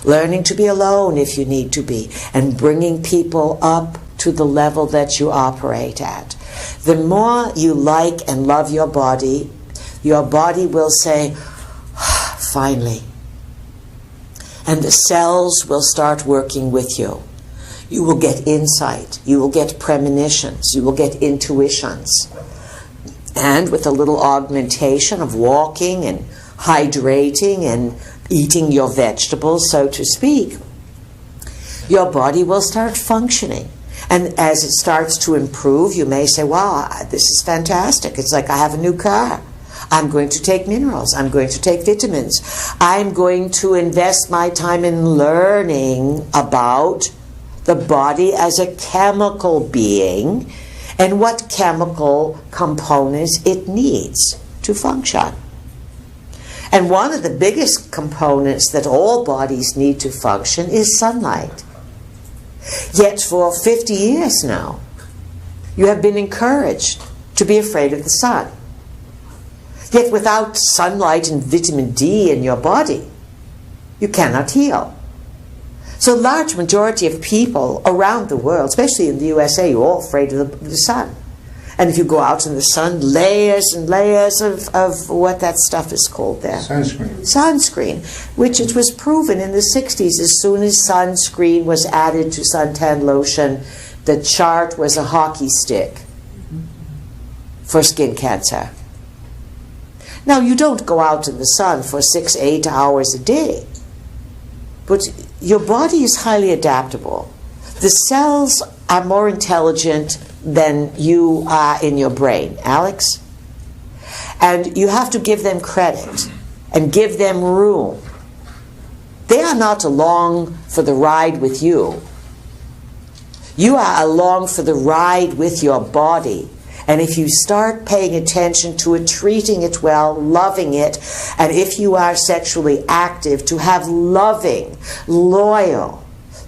Learning to be alone if you need to be, and bringing people up to the level that you operate at. The more you like and love your body will say, finally. And the cells will start working with you. You will get insight. You will get premonitions. You will get intuitions. And with a little augmentation of walking and hydrating and eating your vegetables, so to speak, your body will start functioning. And as it starts to improve, you may say, wow, this is fantastic. It's like I have a new car. I'm going to take minerals. I'm going to take vitamins. I'm going to invest my time in learning about the body as a chemical being and what chemical components it needs to function. And one of the biggest components that all bodies need to function is sunlight. Yet for 50 years now, you have been encouraged to be afraid of the sun. Yet without sunlight and vitamin D in your body, you cannot heal. So a large majority of people around the world, especially in the USA, you're all afraid of the sun. And if you go out in the sun, layers and layers of what that stuff is called there. Sunscreen. Sunscreen, which it was proven in the 60s, as soon as sunscreen was added to suntan lotion, the chart was a hockey stick for skin cancer. Now, you don't go out in the sun for 6-8 hours a day, but your body is highly adaptable. The cells are more intelligent than you are in your brain, Alex. And you have to give them credit and give them room. They are not along for the ride with you. You are along for the ride with your body. And if you start paying attention to it, treating it well, loving it, and if you are sexually active, to have loving, loyal,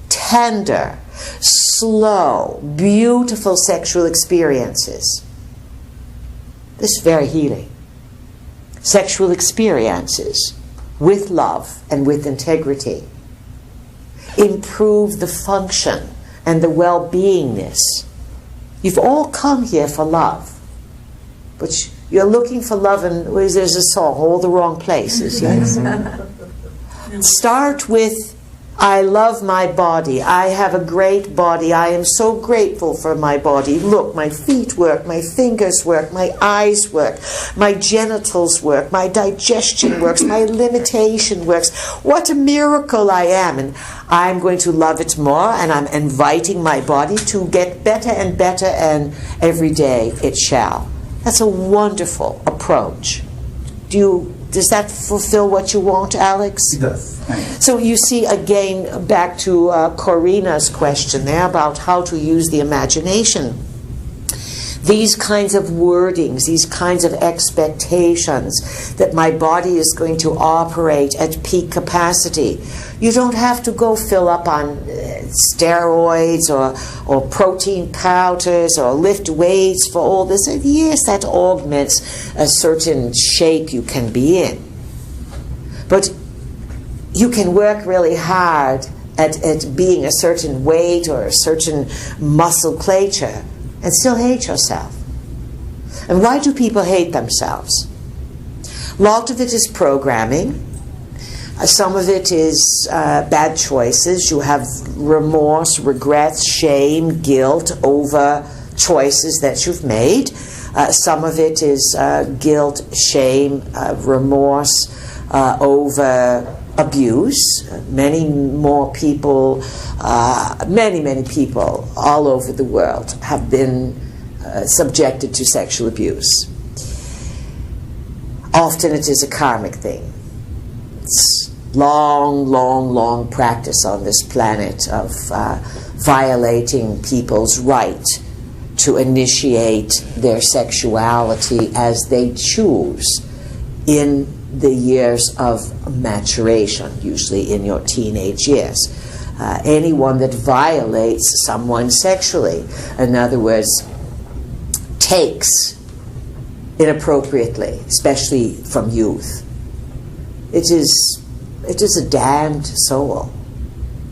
tender, slow, beautiful sexual experiences. This is very healing. Sexual experiences with love and with integrity improve the function and the well-beingness. You've all come here for love, but you're looking for love, and there's a song, all the wrong places, yes? Start with, I love my body. I have a great body. I am so grateful for my body. Look, my feet work, my fingers work, my eyes work, my genitals work, my digestion works, my limitation works. What a miracle I am. And I'm going to love it more, and I'm inviting my body to get better and better, and every day it shall. That's a wonderful approach. Does that fulfill what you want, Alex? It does. So you see, again, back to Corina's question there about how to use the imagination. These kinds of wordings, these kinds of expectations that my body is going to operate at peak capacity. You don't have to go fill up on steroids or protein powders or lift weights for all this. And yes, that augments a certain shape you can be in. But you can work really hard at being a certain weight or a certain muscleature and still hate yourself. And why do people hate themselves? A lot of it is programming. Some of it is bad choices. You have remorse, regrets, shame, guilt over choices that you've made. Some of it is guilt, shame, remorse over abuse. Many people all over the world have been subjected to sexual abuse. Often it is a karmic thing. It's long practice on this planet of violating people's right to initiate their sexuality as they choose in the years of maturation, usually in your teenage years. Anyone that violates someone sexually, in other words, takes inappropriately, especially from youth. It is a damned soul.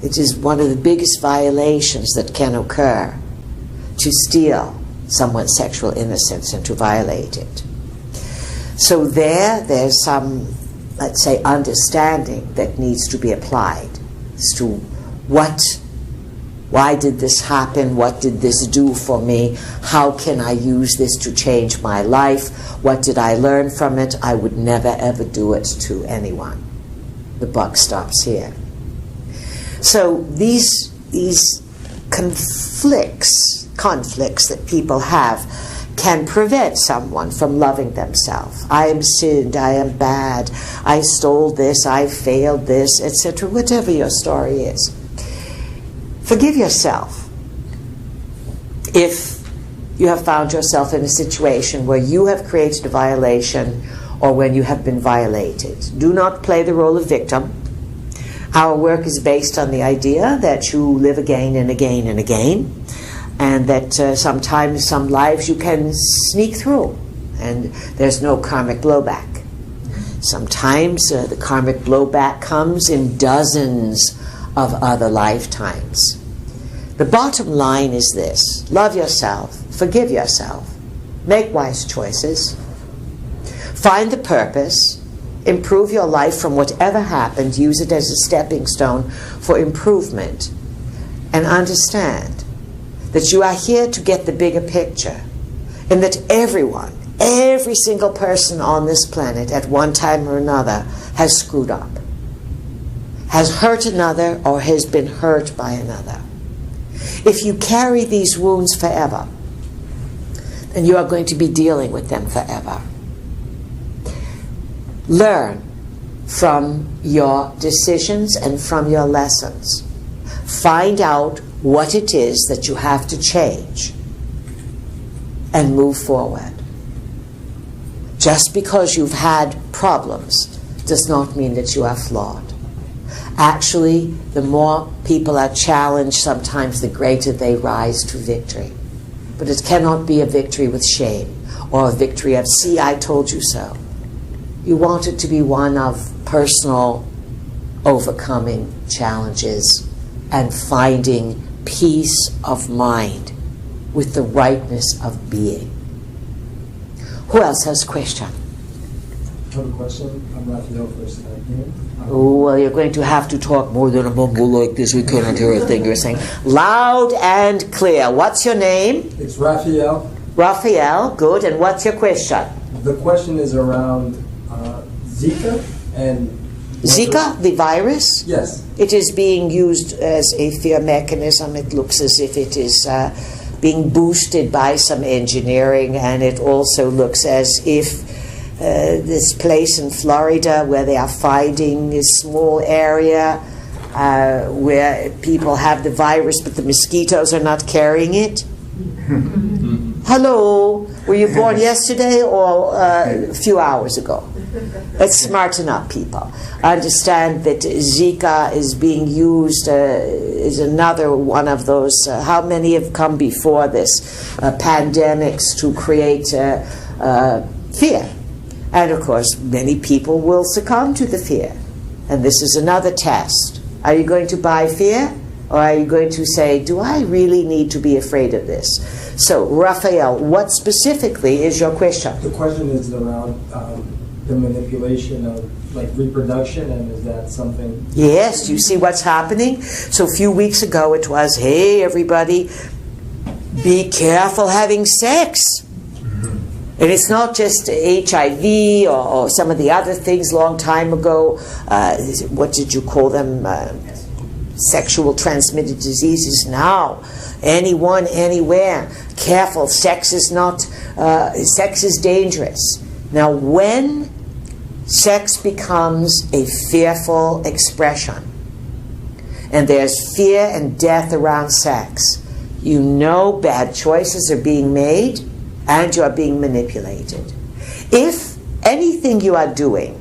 It is one of the biggest violations that can occur, to steal someone's sexual innocence and to violate it. So there's some, let's say, understanding that needs to be applied as to why did this happen? What did this do for me? How can I use this to change my life? What did I learn from it? I would never ever do it to anyone. The buck stops here. So these conflicts that people have can prevent someone from loving themselves. I am sinned, I am bad, I stole this, I failed this, etc., whatever your story is. Forgive yourself if you have found yourself in a situation where you have created a violation or when you have been violated. Do not play the role of victim. Our work is based on the idea that you live again and again and again, and that sometimes some lives you can sneak through, and there's no karmic blowback. Sometimes the karmic blowback comes in dozens of other lifetimes. The bottom line is this: love yourself, forgive yourself, make wise choices, find the purpose, improve your life from whatever happened, use it as a stepping stone for improvement, and understand that you are here to get the bigger picture, and that everyone, every single person on this planet at one time or another has screwed up, has hurt another, or has been hurt by another. If you carry these wounds forever, then you are going to be dealing with them forever. Learn from your decisions and from your lessons. Find out what it is that you have to change and move forward. Just because you've had problems does not mean that you are flawed. Actually, the more people are challenged, sometimes the greater they rise to victory. But it cannot be a victory with shame or a victory of, see, I told you so. You want it to be one of personal overcoming challenges and finding peace of mind with the rightness of being. Who else has a question? I have a question. I'm Raphael, first time here. Oh, well, you're going to have to talk more than a mumble like this. We cannot hear a thing you're saying. Loud and clear. What's your name? It's Raphael. Raphael, good. And what's your question? The question is around Zika and... Zika, the virus? Yes. It is being used as a fear mechanism. It looks as if it is being boosted by some engineering, and it also looks as if this place in Florida where they are finding this small area where people have the virus but the mosquitoes are not carrying it. Hello, were you born yesterday or a few hours ago? Let's smarten up, people. Understand that Zika is being used, is another one of those, how many have come before this, pandemics to create fear. And of course, many people will succumb to the fear. And this is another test. Are you going to buy fear? Or are you going to say, do I really need to be afraid of this? So, Raphael, what specifically is your question? The question is around the manipulation of like reproduction, and is that something? Yes, you see what's happening? So a few weeks ago it was, hey everybody, be careful having sex. And it's not just HIV or some of the other things long time ago. What did you call them? Sexual transmitted diseases. Now, anyone, anywhere. Careful, sex is dangerous. Now, when sex becomes a fearful expression, and there's fear and death around sex, you know bad choices are being made, and you are being manipulated. If anything you are doing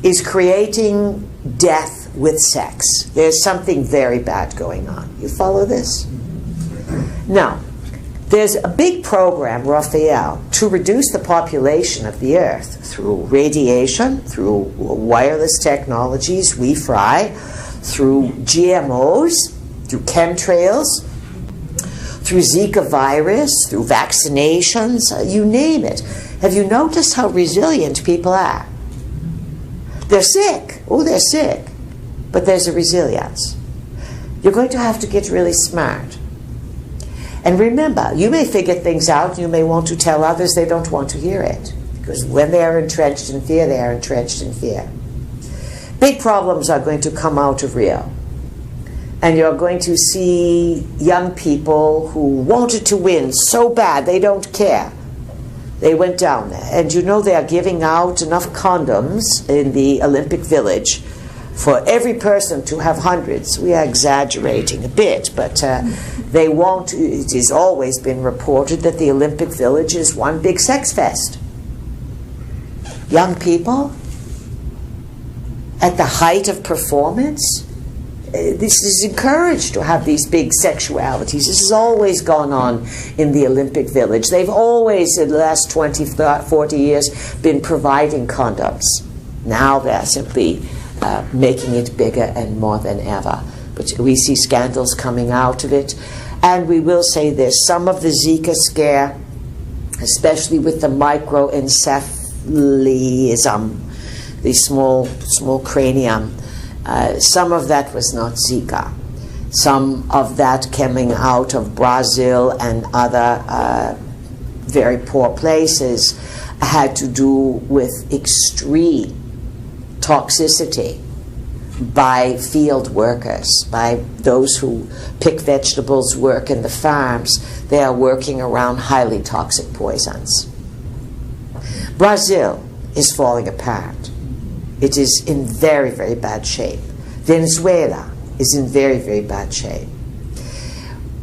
is creating death with sex, there's something very bad going on. You follow this? Now, There's a big program, Raphael, to reduce the population of the Earth through radiation, through wireless technologies, we fry, through GMOs, through chemtrails, through Zika virus, through vaccinations, you name it. Have you noticed how resilient people are? They're sick. Oh, they're sick. But there's a resilience. You're going to have to get really smart. And remember, you may figure things out, you may want to tell others, they don't want to hear it. Because when they are entrenched in fear, they are entrenched in fear. Big problems are going to come out of Rio. And you're going to see young people who wanted to win so bad, they don't care. They went down there. And you know they are giving out enough condoms in the Olympic Village for every person to have hundreds. We are exaggerating a bit, but they won't. It has always been reported that the Olympic Village is one big sex fest. Young people, at the height of performance, this is encouraged to have these big sexualities. This has always gone on in the Olympic Village. They've always, in the last 20, 40 years, been providing condoms. Now they're simply making it bigger and more than ever. But we see scandals coming out of it. And we will say this, some of the Zika scare, especially with the microencephalism, the small cranium, some of that was not Zika. Some of that coming out of Brazil and other very poor places had to do with extreme toxicity by field workers, by those who pick vegetables, work in the farms. They are working around highly toxic poisons. Brazil is falling apart. It is in very, very bad shape. Venezuela is in very, very bad shape.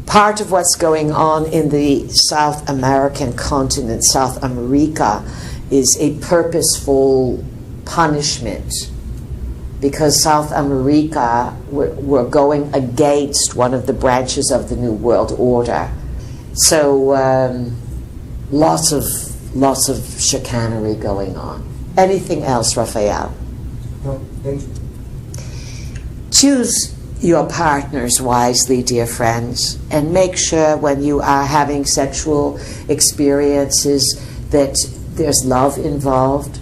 Part of what's going on in the South American continent, South America, is a purposeful punishment because South America were going against one of the branches of the New World Order. So lots of chicanery going on. Anything else, Raphael? No, thank you. Choose your partners wisely, dear friends, and make sure when you are having sexual experiences that there's love involved,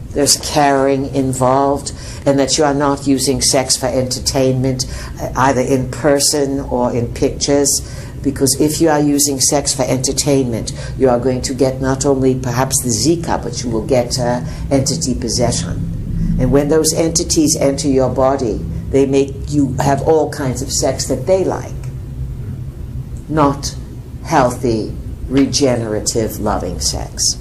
there's caring involved, and that you are not using sex for entertainment, either in person or in pictures, because if you are using sex for entertainment, you are going to get not only perhaps the Zika, but you will get entity possession. And when those entities enter your body, they make you have all kinds of sex that they like. Not healthy, regenerative, loving sex.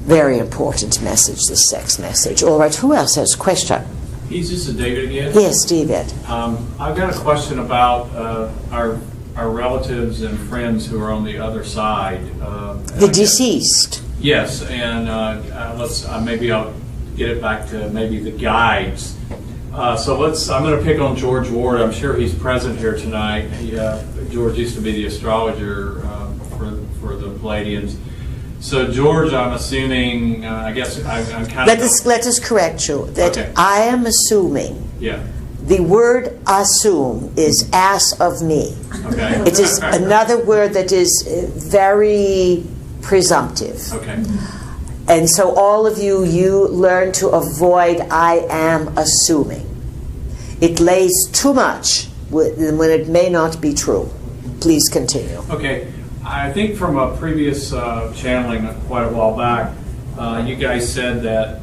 Very important message, this sex message. All right, who else has a question? This is David again. Yes, David. I've got a question about our relatives and friends who are on the other side. The deceased. Yes, and maybe I'll get it back to maybe the guides. I'm going to pick on George Ward. I'm sure he's present here tonight. George used to be the astrologer for the Pleiadians. So George, I'm assuming, I guess I'm kind of... Let us correct you. That okay. I am assuming. Yeah. The word assume is ass of me. Okay. It is another word that is very presumptive. Okay. And so all of you learn to avoid I am assuming. It lays too much when it may not be true. Please continue. Okay. I think from a previous channeling quite a while back, you guys said that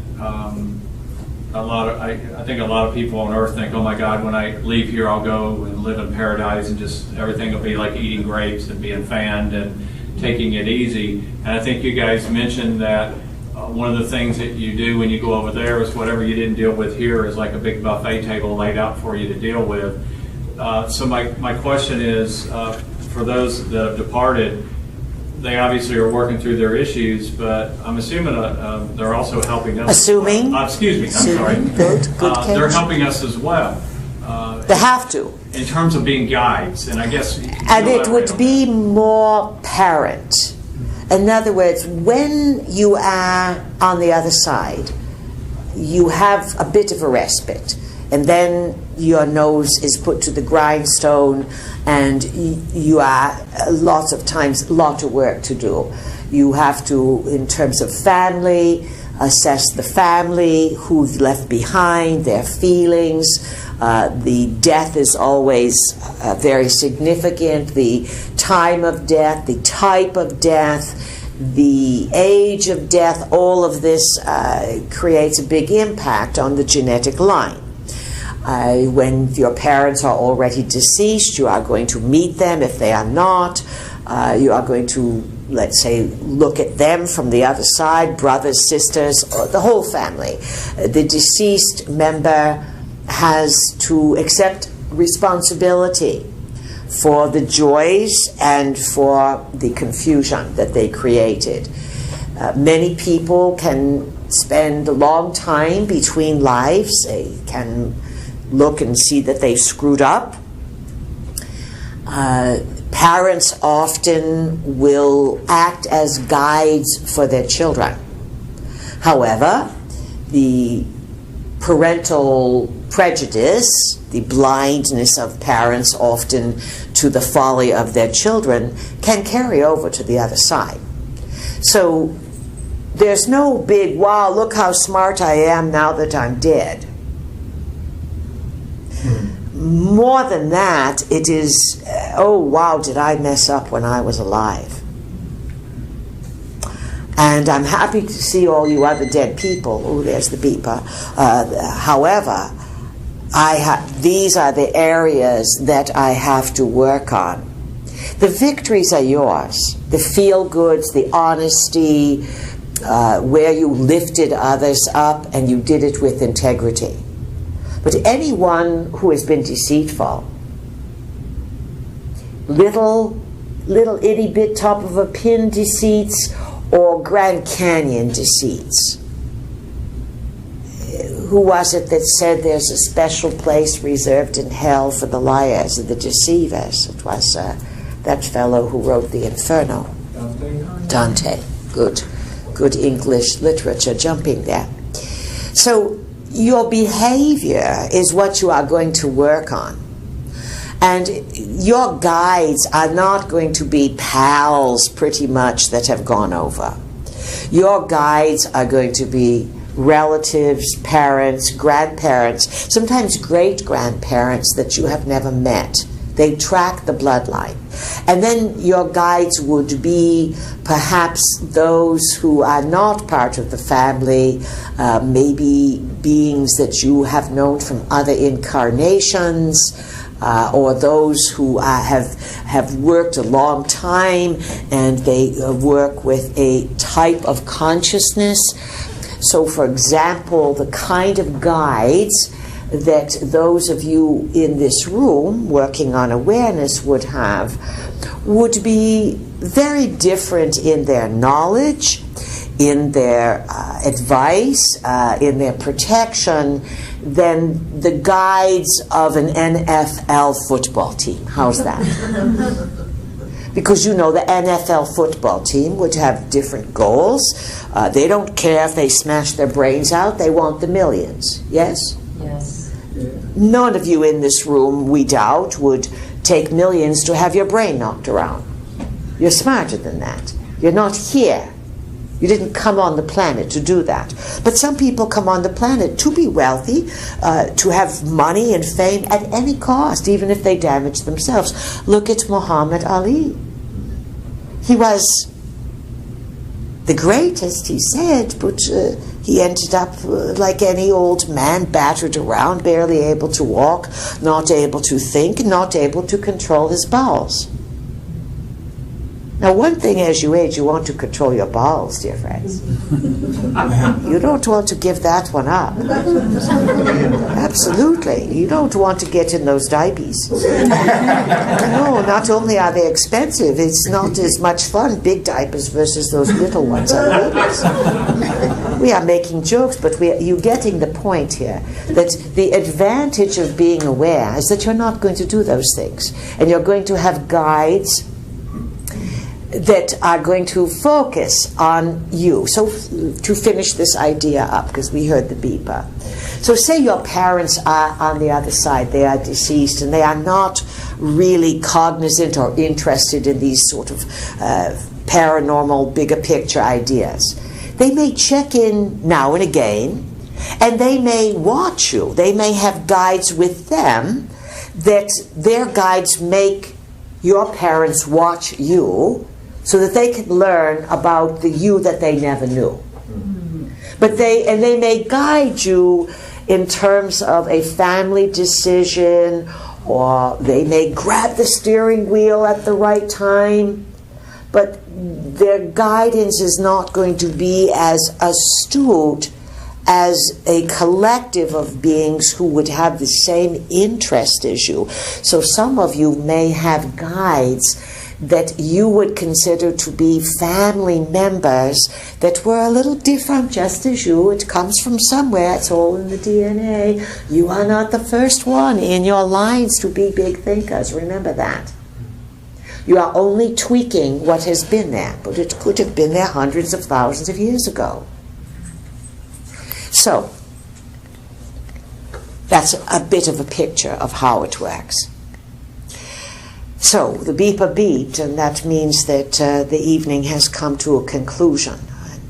I think a lot of people on Earth think, oh my God, when I leave here, I'll go and live in paradise and just everything will be like eating grapes and being fanned and taking it easy. And I think you guys mentioned that one of the things that you do when you go over there is whatever you didn't deal with here is like a big buffet table laid out for you to deal with. So my question is, for those that have departed, they obviously are working through their issues, but I'm assuming they're also helping us. Assuming? Excuse me, I'm sorry. Good they're helping us as well. They have to. in terms of being guides, and I guess... And it would be more parent. In other words, when you are on the other side, you have a bit of a respite, and then your nose is put to the grindstone, and you are lots of times lot of work to do. You have to, in terms of family, assess the family, who's left behind, their feelings. The death is always very significant. The time of death, the type of death, the age of death, all of this creates a big impact on the genetic line. When your parents are already deceased, you are going to meet them. If they are not, you are going to, let's say, look at them from the other side, brothers, sisters, the whole family. The deceased member has to accept responsibility for the joys and for the confusion that they created. Many people can spend a long time between lives. They can look and see that they've screwed up. Parents often will act as guides for their children. However, the parental prejudice, the blindness of parents often to the folly of their children, can carry over to the other side. So there's no big, wow, look how smart I am now that I'm dead. More than that, it is, oh wow, did I mess up when I was alive? And I'm happy to see all you other dead people. Oh, there's the beeper. However, these are the areas that I have to work on. The victories are yours. The feel-goods, the honesty, where you lifted others up and you did it with integrity. But anyone who has been deceitful, little itty bit top of a pin deceits or Grand Canyon deceits. Who was it that said there's a special place reserved in hell for the liars and the deceivers? It was that fellow who wrote the Inferno. Dante. Good English literature jumping there. So your behavior is what you are going to work on. And your guides are not going to be pals pretty much that have gone over. Your guides are going to be relatives, parents, grandparents, sometimes great-grandparents that you have never met. They track the bloodline. And then your guides would be perhaps those who are not part of the family, maybe beings that you have known from other incarnations, or those who have worked a long time and they work with a type of consciousness. So, for example, the kind of guides that those of you in this room working on awareness would have would be very different in their knowledge, in their advice, in their protection than the guides of an NFL football team. How's that? Because you know the NFL football team would have different goals. They don't care if they smash their brains out. They want the millions. Yes? Yes. None of you in this room, we doubt, would take millions to have your brain knocked around. You're smarter than that. You're not here. You didn't come on the planet to do that. But some people come on the planet to be wealthy, to have money and fame at any cost, even if they damage themselves. Look at Muhammad Ali. He was the greatest, he said, but he ended up like any old man, battered around, barely able to walk, not able to think, not able to control his bowels. Now, one thing as you age, you want to control your bowels, dear friends. You don't want to give that one up. Absolutely. You don't want to get in those diapers. No, not only are they expensive, it's not as much fun, big diapers versus those little ones on babies. We are making jokes, but you're getting the point here, that the advantage of being aware is that you're not going to do those things. And you're going to have guides that are going to focus on you. So to finish this idea up, because we heard the beeper. So say your parents are on the other side, they are deceased, and they are not really cognizant or interested in these sort of paranormal, bigger picture ideas. They may check in now and again, and they may watch you. They may have guides with them, that their guides make your parents watch you, so that they can learn about the you that they never knew. But they may guide you in terms of a family decision, or they may grab the steering wheel at the right time, but their guidance is not going to be as astute as a collective of beings who would have the same interest as you. So some of you may have guides that you would consider to be family members that were a little different just as you. It comes from somewhere. It's all in the DNA. You are not the first one in your lines to be big thinkers. Remember that. You are only tweaking what has been there, but it could have been there hundreds of thousands of years ago. So, that's a bit of a picture of how it works. So, the beeper beat, and that means that the evening has come to a conclusion.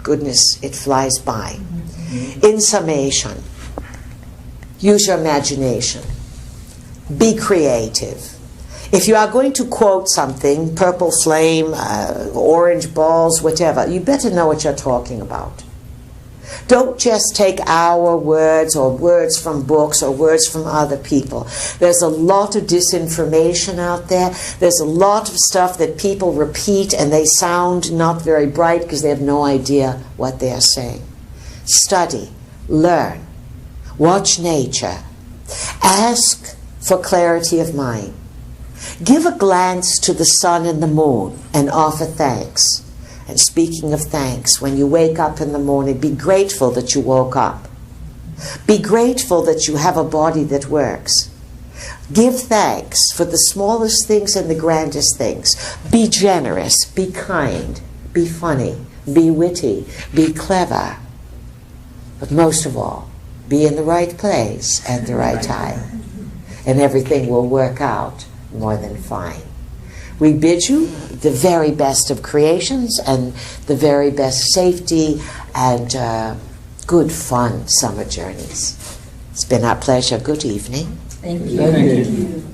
Goodness, it flies by. In summation, use your imagination. Be creative. If you are going to quote something, purple flame, orange balls, whatever, you better know what you're talking about. Don't just take our words or words from books or words from other people. There's a lot of disinformation out there. There's a lot of stuff that people repeat and they sound not very bright because they have no idea what they are saying. Study, learn, watch nature, ask for clarity of mind. Give a glance to the sun and the moon and offer thanks. And speaking of thanks, when you wake up in the morning, be grateful that you woke up. Be grateful that you have a body that works. Give thanks for the smallest things and the grandest things. Be generous, be kind, be funny, be witty, be clever. But most of all, be in the right place at the right time. And everything will work out more than fine. We bid you the very best of creations and the very best safety and good fun summer journeys. It's been our pleasure. Good evening. Thank you. Thank you.